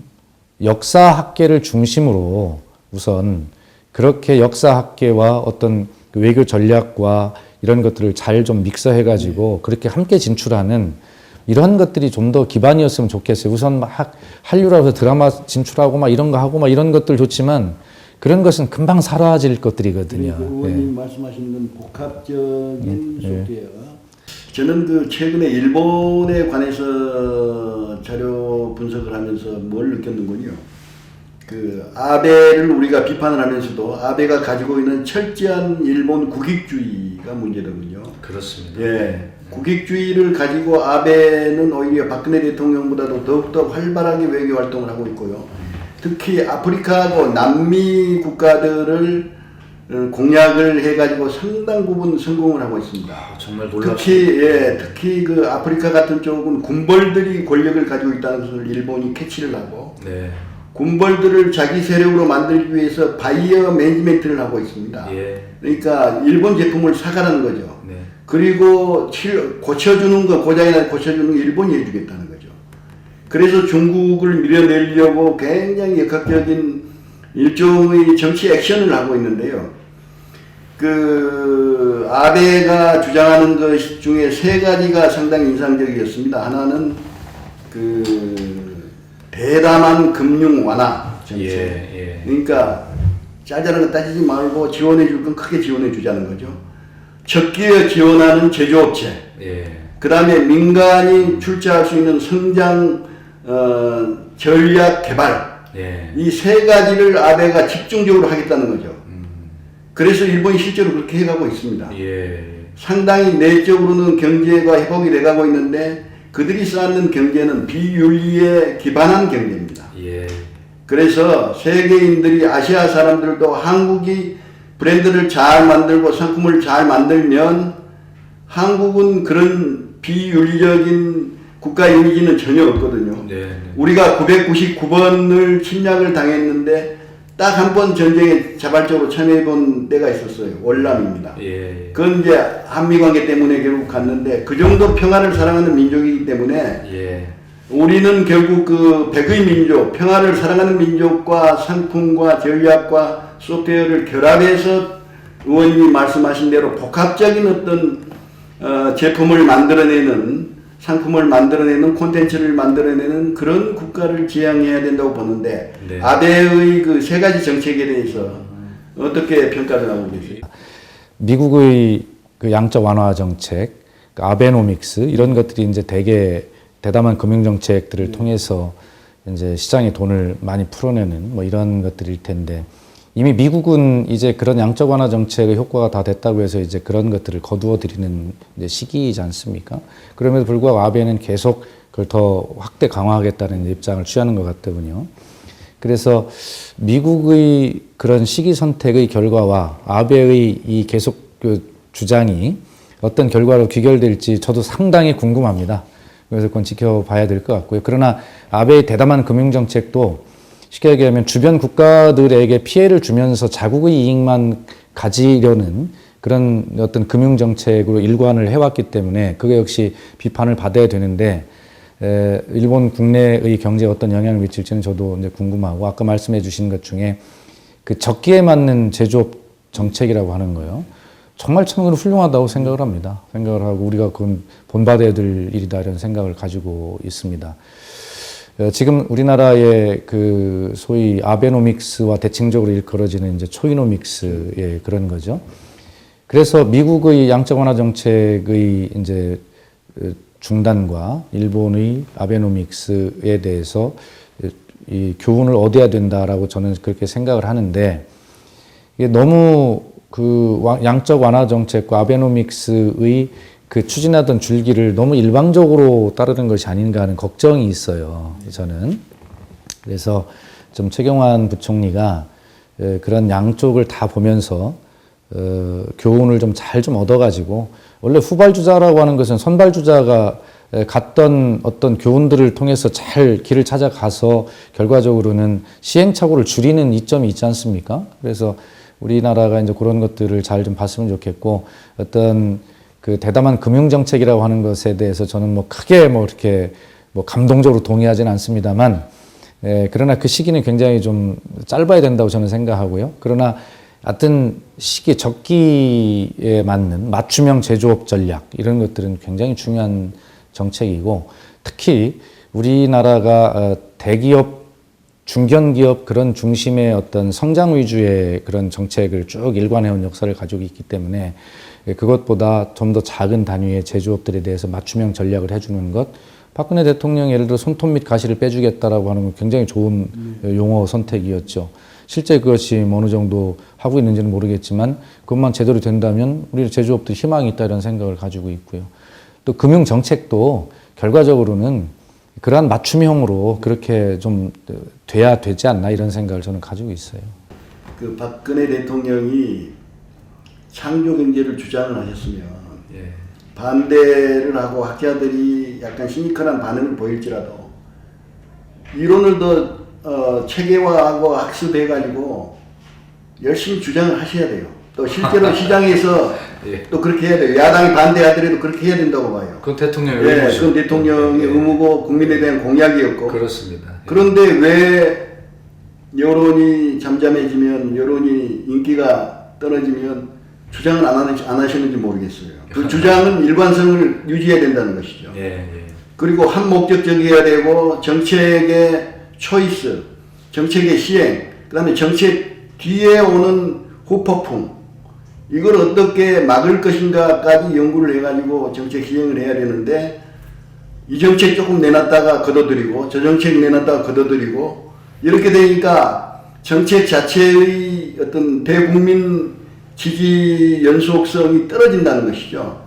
역사학계를 중심으로 우선 그렇게 역사학계와 어떤 그 외교 전략과 이런 것들을 잘 좀 믹서해가지고 그렇게 함께 진출하는 이런 것들이 좀 더 기반이었으면 좋겠어요. 우선 막 한류라고 해서 드라마 진출하고 막 이런 거 하고 막 이런 것들 좋지만 그런 것은 금방 사라질 것들이거든요. 그리고 의원님 말씀하시는 건 복합적인 소프트웨어. 저는 그 최근에 일본에 관해서 자료 분석을 하면서 뭘 느꼈는군요. 그 아베를 우리가 비판을 하면서도 아베가 가지고 있는 철저한 일본 국익주의가 문제더군요. 그렇습니다. 예. 국익주의를 가지고 아베는 오히려 박근혜 대통령보다도 더욱더 활발하게 외교 활동을 하고 있고요. 특히 아프리카하고 남미 국가들을 공략을 해가지고 상당 부분 성공을 하고 있습니다. 정말 놀랍습니다. 특히 그 아프리카 같은 쪽은 군벌들이 권력을 가지고 있다는 것을 일본이 캐치를 하고 네. 군벌들을 자기 세력으로 만들기 위해서 바이어 매니지멘트를 하고 있습니다. 예. 그러니까 일본 제품을 사가라는 거죠. 네. 그리고 고쳐주는 거, 고장이나 고쳐주는 거 일본이 해주겠다는 거죠. 그래서 중국을 밀어내려고 굉장히 역학적인 일종의 정치 액션을 하고 있는데요. 그 아베가 주장하는 것 중에 세 가지가 상당히 인상적이었습니다. 하나는 그 대담한 금융 완화 정책. 예. 그러니까 짜잘한 거 따지지 말고 지원해 줄 건 크게 지원해 주자는 거죠. 적기에 지원하는 제조업체. 예. 그 다음에 민간이 출자할 수 있는 성장 전략 개발. 예. 이 세 가지를 아베가 집중적으로 하겠다는 거죠. 그래서 일본이 실제로 그렇게 해가고 있습니다. 예. 상당히 내적으로는 경제가 회복이 돼가고 있는데 그들이 쌓는 경제는 비윤리에 기반한 경제입니다. 예. 그래서 세계인들이 아시아 사람들도 한국이 브랜드를 잘 만들고 상품을 잘 만들면 한국은 그런 비윤리적인 국가 이미지는 전혀 없거든요. 네. 우리가 999번을 침략을 당했는데 딱 한 번 전쟁에 자발적으로 참여해 본 때가 있었어요. 월남입니다. 예. 그건 이제 한미관계 때문에 결국 갔는데 그 정도 평화를 사랑하는 민족이기 때문에 예. 우리는 결국 그 백의 민족, 평화를 사랑하는 민족과 상품과 전략과 소프트웨어를 결합해서 의원님이 말씀하신 대로 복합적인 어떤 제품을 만들어내는, 상품을 만들어내는, 콘텐츠를 만들어내는 그런 국가를 지향해야 된다고 보는데 네. 아베의 그 세 가지 정책에 대해서 어떻게 평가를 하고 계세요? 미국의 그 양적 완화 정책, 그 아베노믹스 이런 것들이 이제 되게 대담한 금융 정책들을 통해서 이제 시장에 돈을 많이 풀어내는 뭐 이런 것들일 텐데, 이미 미국은 이제 그런 양적 완화 정책의 효과가 다 됐다고 해서 이제 그런 것들을 거두어 들이는 이제 시기이지 않습니까? 그럼에도 불구하고 아베는 계속 그걸 더 확대 강화하겠다는 입장을 취하는 것 같더군요. 그래서 미국의 그런 시기 선택의 결과와 아베의 이 계속 그 주장이 어떤 결과로 귀결될지 저도 상당히 궁금합니다. 그래서 그건 지켜봐야 될 것 같고요. 그러나 아베의 대담한 금융정책도 쉽게 얘기하면 주변 국가들에게 피해를 주면서 자국의 이익만 가지려는 그런 어떤 금융정책으로 일관을 해왔기 때문에 그게 역시 비판을 받아야 되는데, 일본 국내의 경제에 어떤 영향을 미칠지는 저도 이제 궁금하고, 아까 말씀해 주신 것 중에 그 적기에 맞는 제조업 정책이라고 하는 거요. 정말 참 훌륭하다고 생각을 합니다. 생각을 하고 우리가 그건 본받아야 될 일이다 이런 생각을 가지고 있습니다. 지금 우리나라의 그 소위 아베노믹스와 대칭적으로 일컬어지는 이제 초이노믹스의 그런 거죠. 그래서 미국의 양적 완화 정책의 이제 중단과 일본의 아베노믹스에 대해서 이 교훈을 얻어야 된다라고 저는 그렇게 생각을 하는데, 이게 너무 그 양적 완화 정책과 아베노믹스의 그 추진하던 줄기를 너무 일방적으로 따르는 것이 아닌가 하는 걱정이 있어요. 저는. 그래서 좀 최경환 부총리가 그런 양쪽을 다 보면서 교훈을 좀 잘 좀 얻어가지고, 원래 후발주자라고 하는 것은 선발주자가 갔던 어떤 교훈들을 통해서 잘 길을 찾아가서 결과적으로는 시행착오를 줄이는 이점이 있지 않습니까? 그래서 우리나라가 이제 그런 것들을 잘 좀 봤으면 좋겠고, 어떤 그 대담한 금융정책이라고 하는 것에 대해서 저는 뭐 크게 뭐 이렇게 뭐 감동적으로 동의하지는 않습니다만, 그러나 그 시기는 굉장히 좀 짧아야 된다고 저는 생각하고요. 그러나 하여튼 시기 적기에 맞는 맞춤형 제조업 전략, 이런 것들은 굉장히 중요한 정책이고, 특히 우리나라가 대기업, 중견기업 그런 중심의 어떤 성장 위주의 그런 정책을 쭉 일관해온 역사를 가지고 있기 때문에 그것보다 좀 더 작은 단위의 제조업들에 대해서 맞춤형 전략을 해주는 것, 박근혜 대통령이 예를 들어 손톱 및 가시를 빼주겠다라고 하는 건 굉장히 좋은 용어 선택이었죠. 실제 그것이 어느 정도 하고 있는지는 모르겠지만 그것만 제대로 된다면 우리 제조업도 희망이 있다, 이런 생각을 가지고 있고요. 또 금융 정책도 결과적으로는 그러한 맞춤형으로 그렇게 좀 돼야 되지 않나, 이런 생각을 저는 가지고 있어요. 그 박근혜 대통령이 창조 경제를 주장을 하셨으면 예. 반대를 하고 학자들이 약간 시니컬한 반응을 보일지라도 이론을 더 체계화하고 학습해가지고 열심히 주장을 하셔야 돼요. 또 실제로 시장에서 예. 또 그렇게 해야 돼요. 야당이 반대하더라도 그렇게 해야 된다고 봐요. 그건 대통령의 예, 의무죠. 그건 대통령의 의무고 국민에 대한 공약이었고. 그렇습니다. 예. 그런데 왜 여론이 잠잠해지면, 여론이 인기가 떨어지면 주장을 안 하시는지 모르겠어요. 그 주장은 일관성을 유지해야 된다는 것이죠. 예, 예. 그리고 한 목적적이어야 되고, 정책의 초이스, 정책의 시행, 그 다음에 정책 뒤에 오는 후폭풍, 이걸 어떻게 막을 것인가까지 연구를 해가지고 정책 시행을 해야 되는데, 이 정책 조금 내놨다가 걷어들이고, 저 정책 내놨다가 걷어들이고, 이렇게 되니까 정책 자체의 어떤 대국민 지지 연속성이 떨어진다는 것이죠.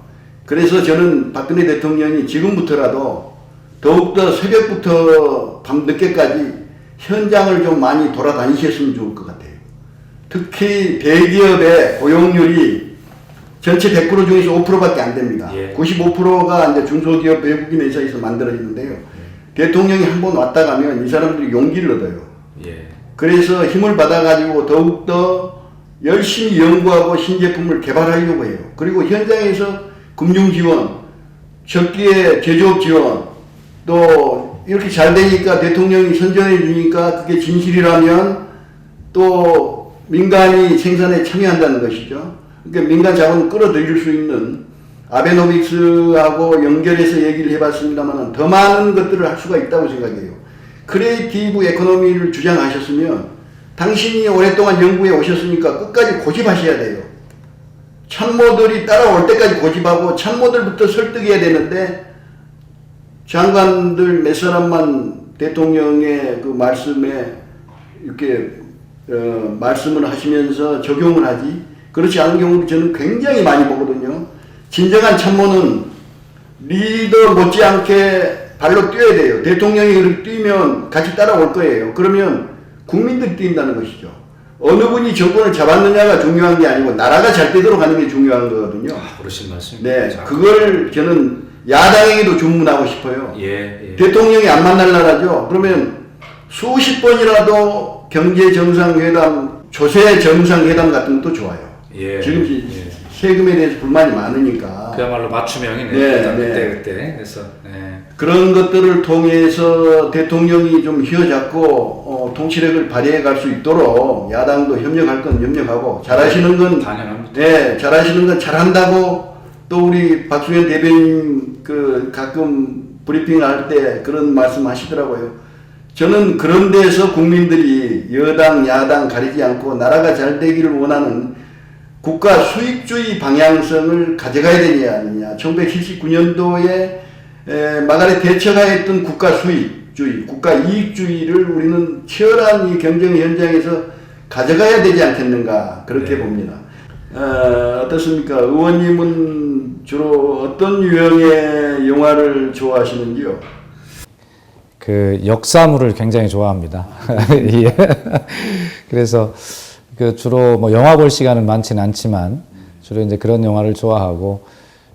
그래서 저는 박근혜 대통령이 지금부터라도 더욱더 새벽부터 밤늦게까지 현장을 좀 많이 돌아다니셨으면 좋을 것 같아요. 특히 대기업의 고용률이 전체 100% 중에서 5%밖에 안 됩니다. 예. 95%가 이제 중소기업 외국인 회사에서 만들어지는데요. 대통령이 한번 왔다 가면 이 사람들이 용기를 얻어요. 예. 그래서 힘을 받아가지고 더욱더 열심히 연구하고 신제품을 개발하려고 해요. 그리고 현장에서 금융 지원, 적기에 제조업 지원, 또 이렇게 잘 되니까 대통령이 선전해 주니까 그게 진실이라면 또 민간이 생산에 참여한다는 것이죠. 그러니까 민간 자본을 끌어들일 수 있는, 아베노믹스하고 연결해서 얘기를 해봤습니다만 더 많은 것들을 할 수가 있다고 생각해요. 크리에이티브 에코노미를 주장하셨으면 당신이 오랫동안 연구해 오셨으니까 끝까지 고집하셔야 돼요. 참모들이 따라올 때까지 고집하고 참모들부터 설득해야 되는데, 장관들 몇 사람만 대통령의 그 말씀에 이렇게 말씀을 하시면서 적용을 하지, 그렇지 않은 경우도 저는 굉장히 많이 보거든요. 진정한 참모는 리더 못지않게 발로 뛰어야 돼요. 대통령이 그렇게 뛰면 같이 따라올 거예요. 그러면 국민들이 뛴다는 것이죠. 어느 분이 정권을 잡았느냐가 중요한 게 아니고 나라가 잘 되도록 하는 게 중요한 거거든요. 그러신 말씀입니다. 네, 그걸 저는 야당에게도 주문하고 싶어요. 예. 대통령이 안 만날 나라죠. 그러면 수십 번이라도 경제 정상회담, 조세 정상회담 같은 것도 좋아요. 예. 지금 예. 세금에 대해서 불만이 많으니까. 그야말로 맞춤형이네. 네. 그때. 그래서 그런 것들을 통해서 대통령이 좀 휘어잡고 통치력을 발휘해 갈 수 있도록 야당도 협력할 건 협력하고, 잘하시는 건 당연합니다. 네, 잘하시는 건 잘한다고. 또 우리 박수현 대변인 그 가끔 브리핑 할 때 그런 말씀 하시더라고요. 저는 그런 데서 국민들이 여당 야당 가리지 않고 나라가 잘 되기를 원하는 국가 수익주의 방향성을 가져가야 되느냐 아니냐. 1979년도에 마가렛 대처가 했던 국가 수익주의, 국가 이익주의를 우리는 치열한 이 경쟁 현장에서 가져가야 되지 않겠는가 그렇게 봅니다. 어떻습니까? 의원님은 주로 어떤 유형의 영화를 좋아하시는지요? 그 역사물을 굉장히 좋아합니다. 예. 그래서 그 주로 뭐 영화 볼 시간은 많지는 않지만 주로 이제 그런 영화를 좋아하고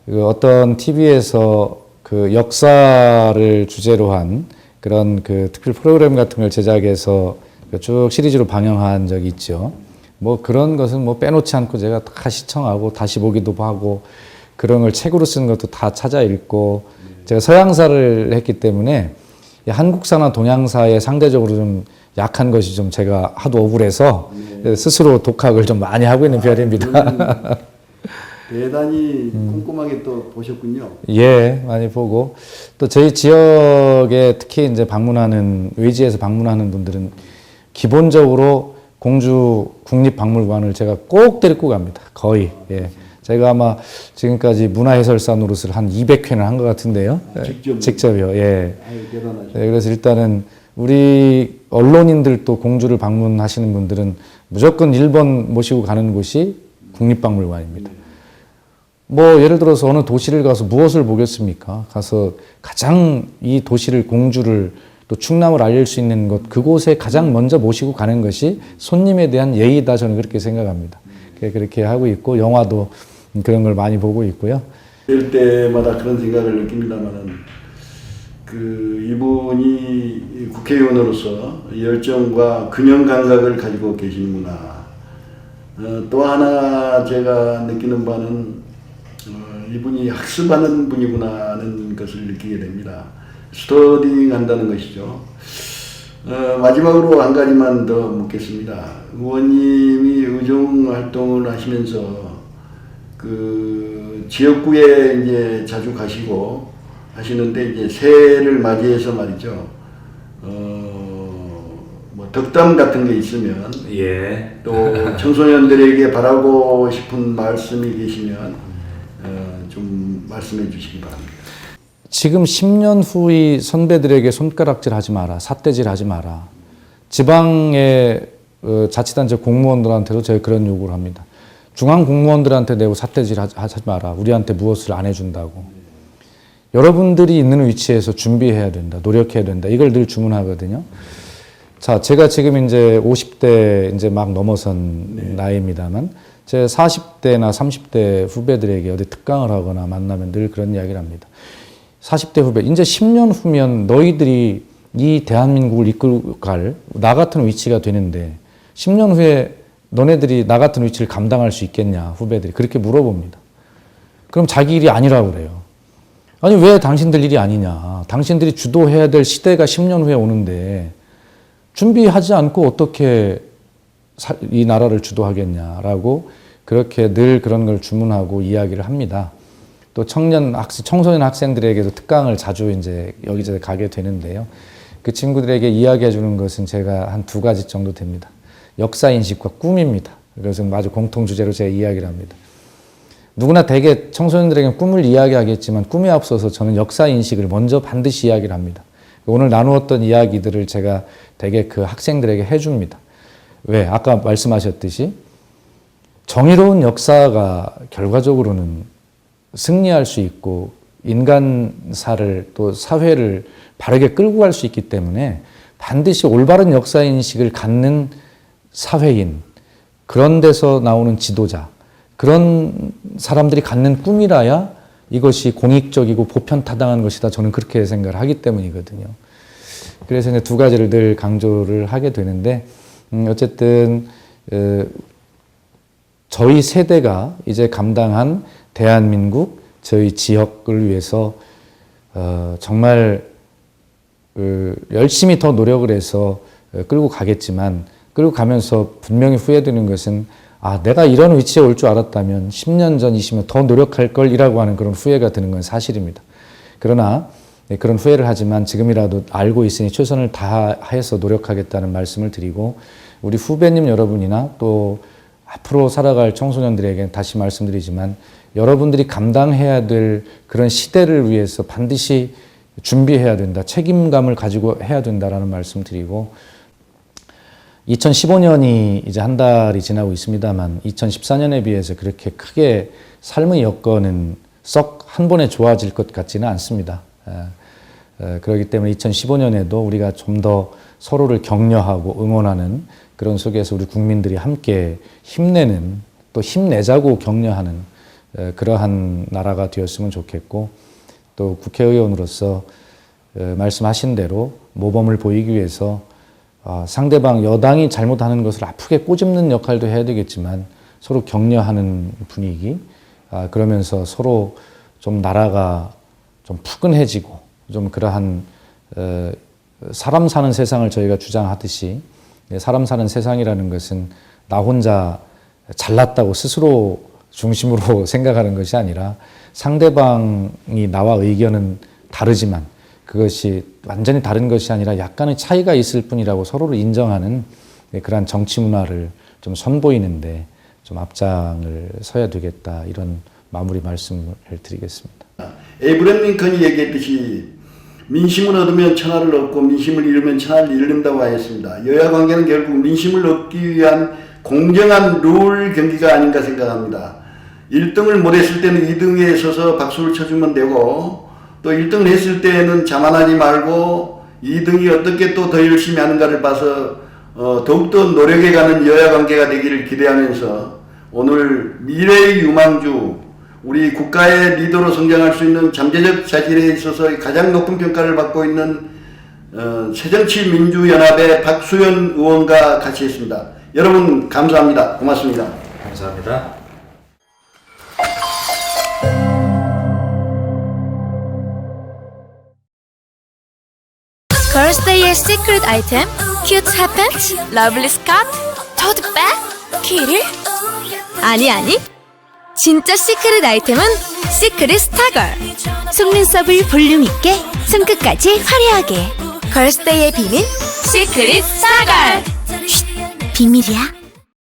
그 어떤 TV에서 그 역사를 주제로 한 그런 그 특별 프로그램 같은 걸 제작해서 쭉 시리즈로 방영한 적이 있죠. 뭐 그런 것은 뭐 빼놓지 않고 제가 다 시청하고 다시 보기도 하고 그런 걸 책으로 쓴 것도 다 찾아 읽고 제가 서양사를 했기 때문에 한국사나 동양사에 상대적으로 좀 약한 것이 좀 제가 하도 억울해서 스스로 독학을 좀 많이 하고 있는 편입니다. 대단히 꼼꼼하게 또 보셨군요. 예, 많이 보고 또 저희 지역에 특히 이제 방문하는 외지에서 방문하는 분들은 기본적으로 공주 국립박물관을 제가 꼭 데리고 갑니다. 거의. 예. 제가 아마 지금까지 문화해설사 노릇을 한 200회는 한 것 같은데요. 직접요. 예. 아유, 대단하죠. 네, 그래서 일단은 우리 언론인들도 공주를 방문하시는 분들은 무조건 1번 모시고 가는 곳이 국립박물관입니다. 뭐 예를 들어서 어느 도시를 가서 무엇을 보겠습니까? 가서 가장 이 도시를 공주를 또 충남을 알릴 수 있는 곳 그곳에 가장 먼저 모시고 가는 것이 손님에 대한 예의다 저는 그렇게 생각합니다. 그렇게 하고 있고 영화도 그런 걸 많이 보고 있고요. 될 때마다 그런 생각을 느낍니다만은 그 이분이 국회의원으로서 열정과 균형 감각을 가지고 계시는구나. 또 하나 제가 느끼는 바는 이분이 학습하는 분이구나 하는 것을 느끼게 됩니다. 스터딩 한다는 것이죠. 마지막으로 한 가지만 더 묻겠습니다. 의원님이 의정 활동을 하시면서 그 지역구에 이제 자주 가시고 하시는데 이제 새해를 맞이해서 말이죠. 뭐 덕담 같은 게 있으면 예. 또 청소년들에게 바라고 싶은 말씀이 계시면 좀 말씀해 주시기 바랍니다. 지금 10년 후의 선배들에게 손가락질 하지 마라. 삿대질 하지 마라. 지방의 자치단체 공무원들한테도 제가 그런 요구를 합니다. 중앙 공무원들한테 내고 삿대질 하지 마라. 우리한테 무엇을 안 해준다고. 여러분들이 있는 위치에서 준비해야 된다. 노력해야 된다. 이걸 늘 주문하거든요. 자, 제가 지금 이제 50대 이제 막 넘어선 나이입니다만 제 40대나 30대 후배들에게 어디 특강을 하거나 만나면 늘 그런 이야기를 합니다. 40대 후배, 이제 10년 후면 너희들이 이 대한민국을 이끌고 갈 나 같은 위치가 되는데 10년 후에 너네들이 나 같은 위치를 감당할 수 있겠냐, 후배들이 그렇게 물어봅니다. 그럼 자기 일이 아니라고 그래요. 아니 왜 당신들 일이 아니냐. 당신들이 주도해야 될 시대가 10년 후에 오는데 준비하지 않고 어떻게 이 나라를 주도하겠냐라고 그렇게 늘 그런 걸 주문하고 이야기를 합니다. 또 청소년 학생들에게도 특강을 자주 이제 여기저기 가게 되는데요. 그 친구들에게 이야기해 주는 것은 제가 한 2가지 정도 됩니다. 역사인식과 꿈입니다. 그것은 아주 공통 주제로 제가 이야기를 합니다. 누구나 대개 청소년들에게는 꿈을 이야기하겠지만 꿈에 앞서서 저는 역사인식을 먼저 반드시 이야기를 합니다. 오늘 나누었던 이야기들을 제가 대개 그 학생들에게 해줍니다. 왜? 아까 말씀하셨듯이 정의로운 역사가 결과적으로는 승리할 수 있고 인간사를 또 사회를 바르게 끌고 갈 수 있기 때문에 반드시 올바른 역사인식을 갖는 사회인, 그런 데서 나오는 지도자, 그런 사람들이 갖는 꿈이라야 이것이 공익적이고 보편타당한 것이다. 저는 그렇게 생각을 하기 때문이거든요. 그래서 이제 2가지를 늘 강조를 하게 되는데 어쨌든 저희 세대가 이제 감당한 대한민국, 저희 지역을 위해서 정말 열심히 더 노력을 해서 끌고 가겠지만 끌고 가면서 분명히 후회되는 것은 내가 이런 위치에 올 줄 알았다면 10년 전, 20년 더 노력할 걸이라고 하는 그런 후회가 드는 건 사실입니다. 그러나 그런 후회를 하지만 지금이라도 알고 있으니 최선을 다해서 노력하겠다는 말씀을 드리고 우리 후배님 여러분이나 또 앞으로 살아갈 청소년들에게 다시 말씀드리지만 여러분들이 감당해야 될 그런 시대를 위해서 반드시 준비해야 된다. 책임감을 가지고 해야 된다라는 말씀 드리고 2015년이 이제 한 달이 지나고 있습니다만 2014년에 비해서 그렇게 크게 삶의 여건은 썩 한 번에 좋아질 것 같지는 않습니다. 그렇기 때문에 2015년에도 우리가 좀 더 서로를 격려하고 응원하는 그런 속에서 우리 국민들이 함께 힘내는, 또 힘내자고 격려하는 그러한 나라가 되었으면 좋겠고, 또 국회의원으로서 말씀하신 대로 모범을 보이기 위해서 상대방 여당이 잘못하는 것을 아프게 꼬집는 역할도 해야 되겠지만 서로 격려하는 분위기, 그러면서 서로 좀 나라가 좀 푸근해지고 좀 그러한 사람 사는 세상을 저희가 주장하듯이, 사람 사는 세상이라는 것은 나 혼자 잘났다고 스스로 중심으로 생각하는 것이 아니라 상대방이 나와 의견은 다르지만 그것이 완전히 다른 것이 아니라 약간의 차이가 있을 뿐이라고 서로를 인정하는 그러한 정치 문화를 좀 선보이는데 좀 앞장을 서야 되겠다, 이런 마무리 말씀을 드리겠습니다. 에이브람 링컨이 얘기했듯이 민심을 얻으면 천하를 얻고 민심을 잃으면 천하를 잃는다고 하였습니다. 여야 관계는 결국 민심을 얻기 위한 공정한 룰 경기가 아닌가 생각합니다. 1등을 못했을 때는 2등에 서서 박수를 쳐주면 되고, 또 1등을 했을 때는 자만하지 말고 2등이 어떻게 또 더 열심히 하는가를 봐서 더욱더 노력해가는 여야 관계가 되기를 기대하면서, 오늘 미래의 유망주, 우리 국가의 리더로 성장할 수 있는 잠재적 자질에 있어서 가장 높은 평가를 받고 있는 새정치민주연합의 박수현 의원과 같이 했습니다. 여러분 감사합니다. 고맙습니다. 감사합니다. 걸스데이의 시크릿 아이템, 큐트 핫팬츠, 러블리 스카트, 토트백, 키를? 아니, 진짜 시크릿 아이템은 시크릿 스타걸. 속눈썹을 볼륨 있게, 손끝까지 화려하게. 걸스데이의 비밀, 시크릿 스타걸. 쉿, 비밀이야.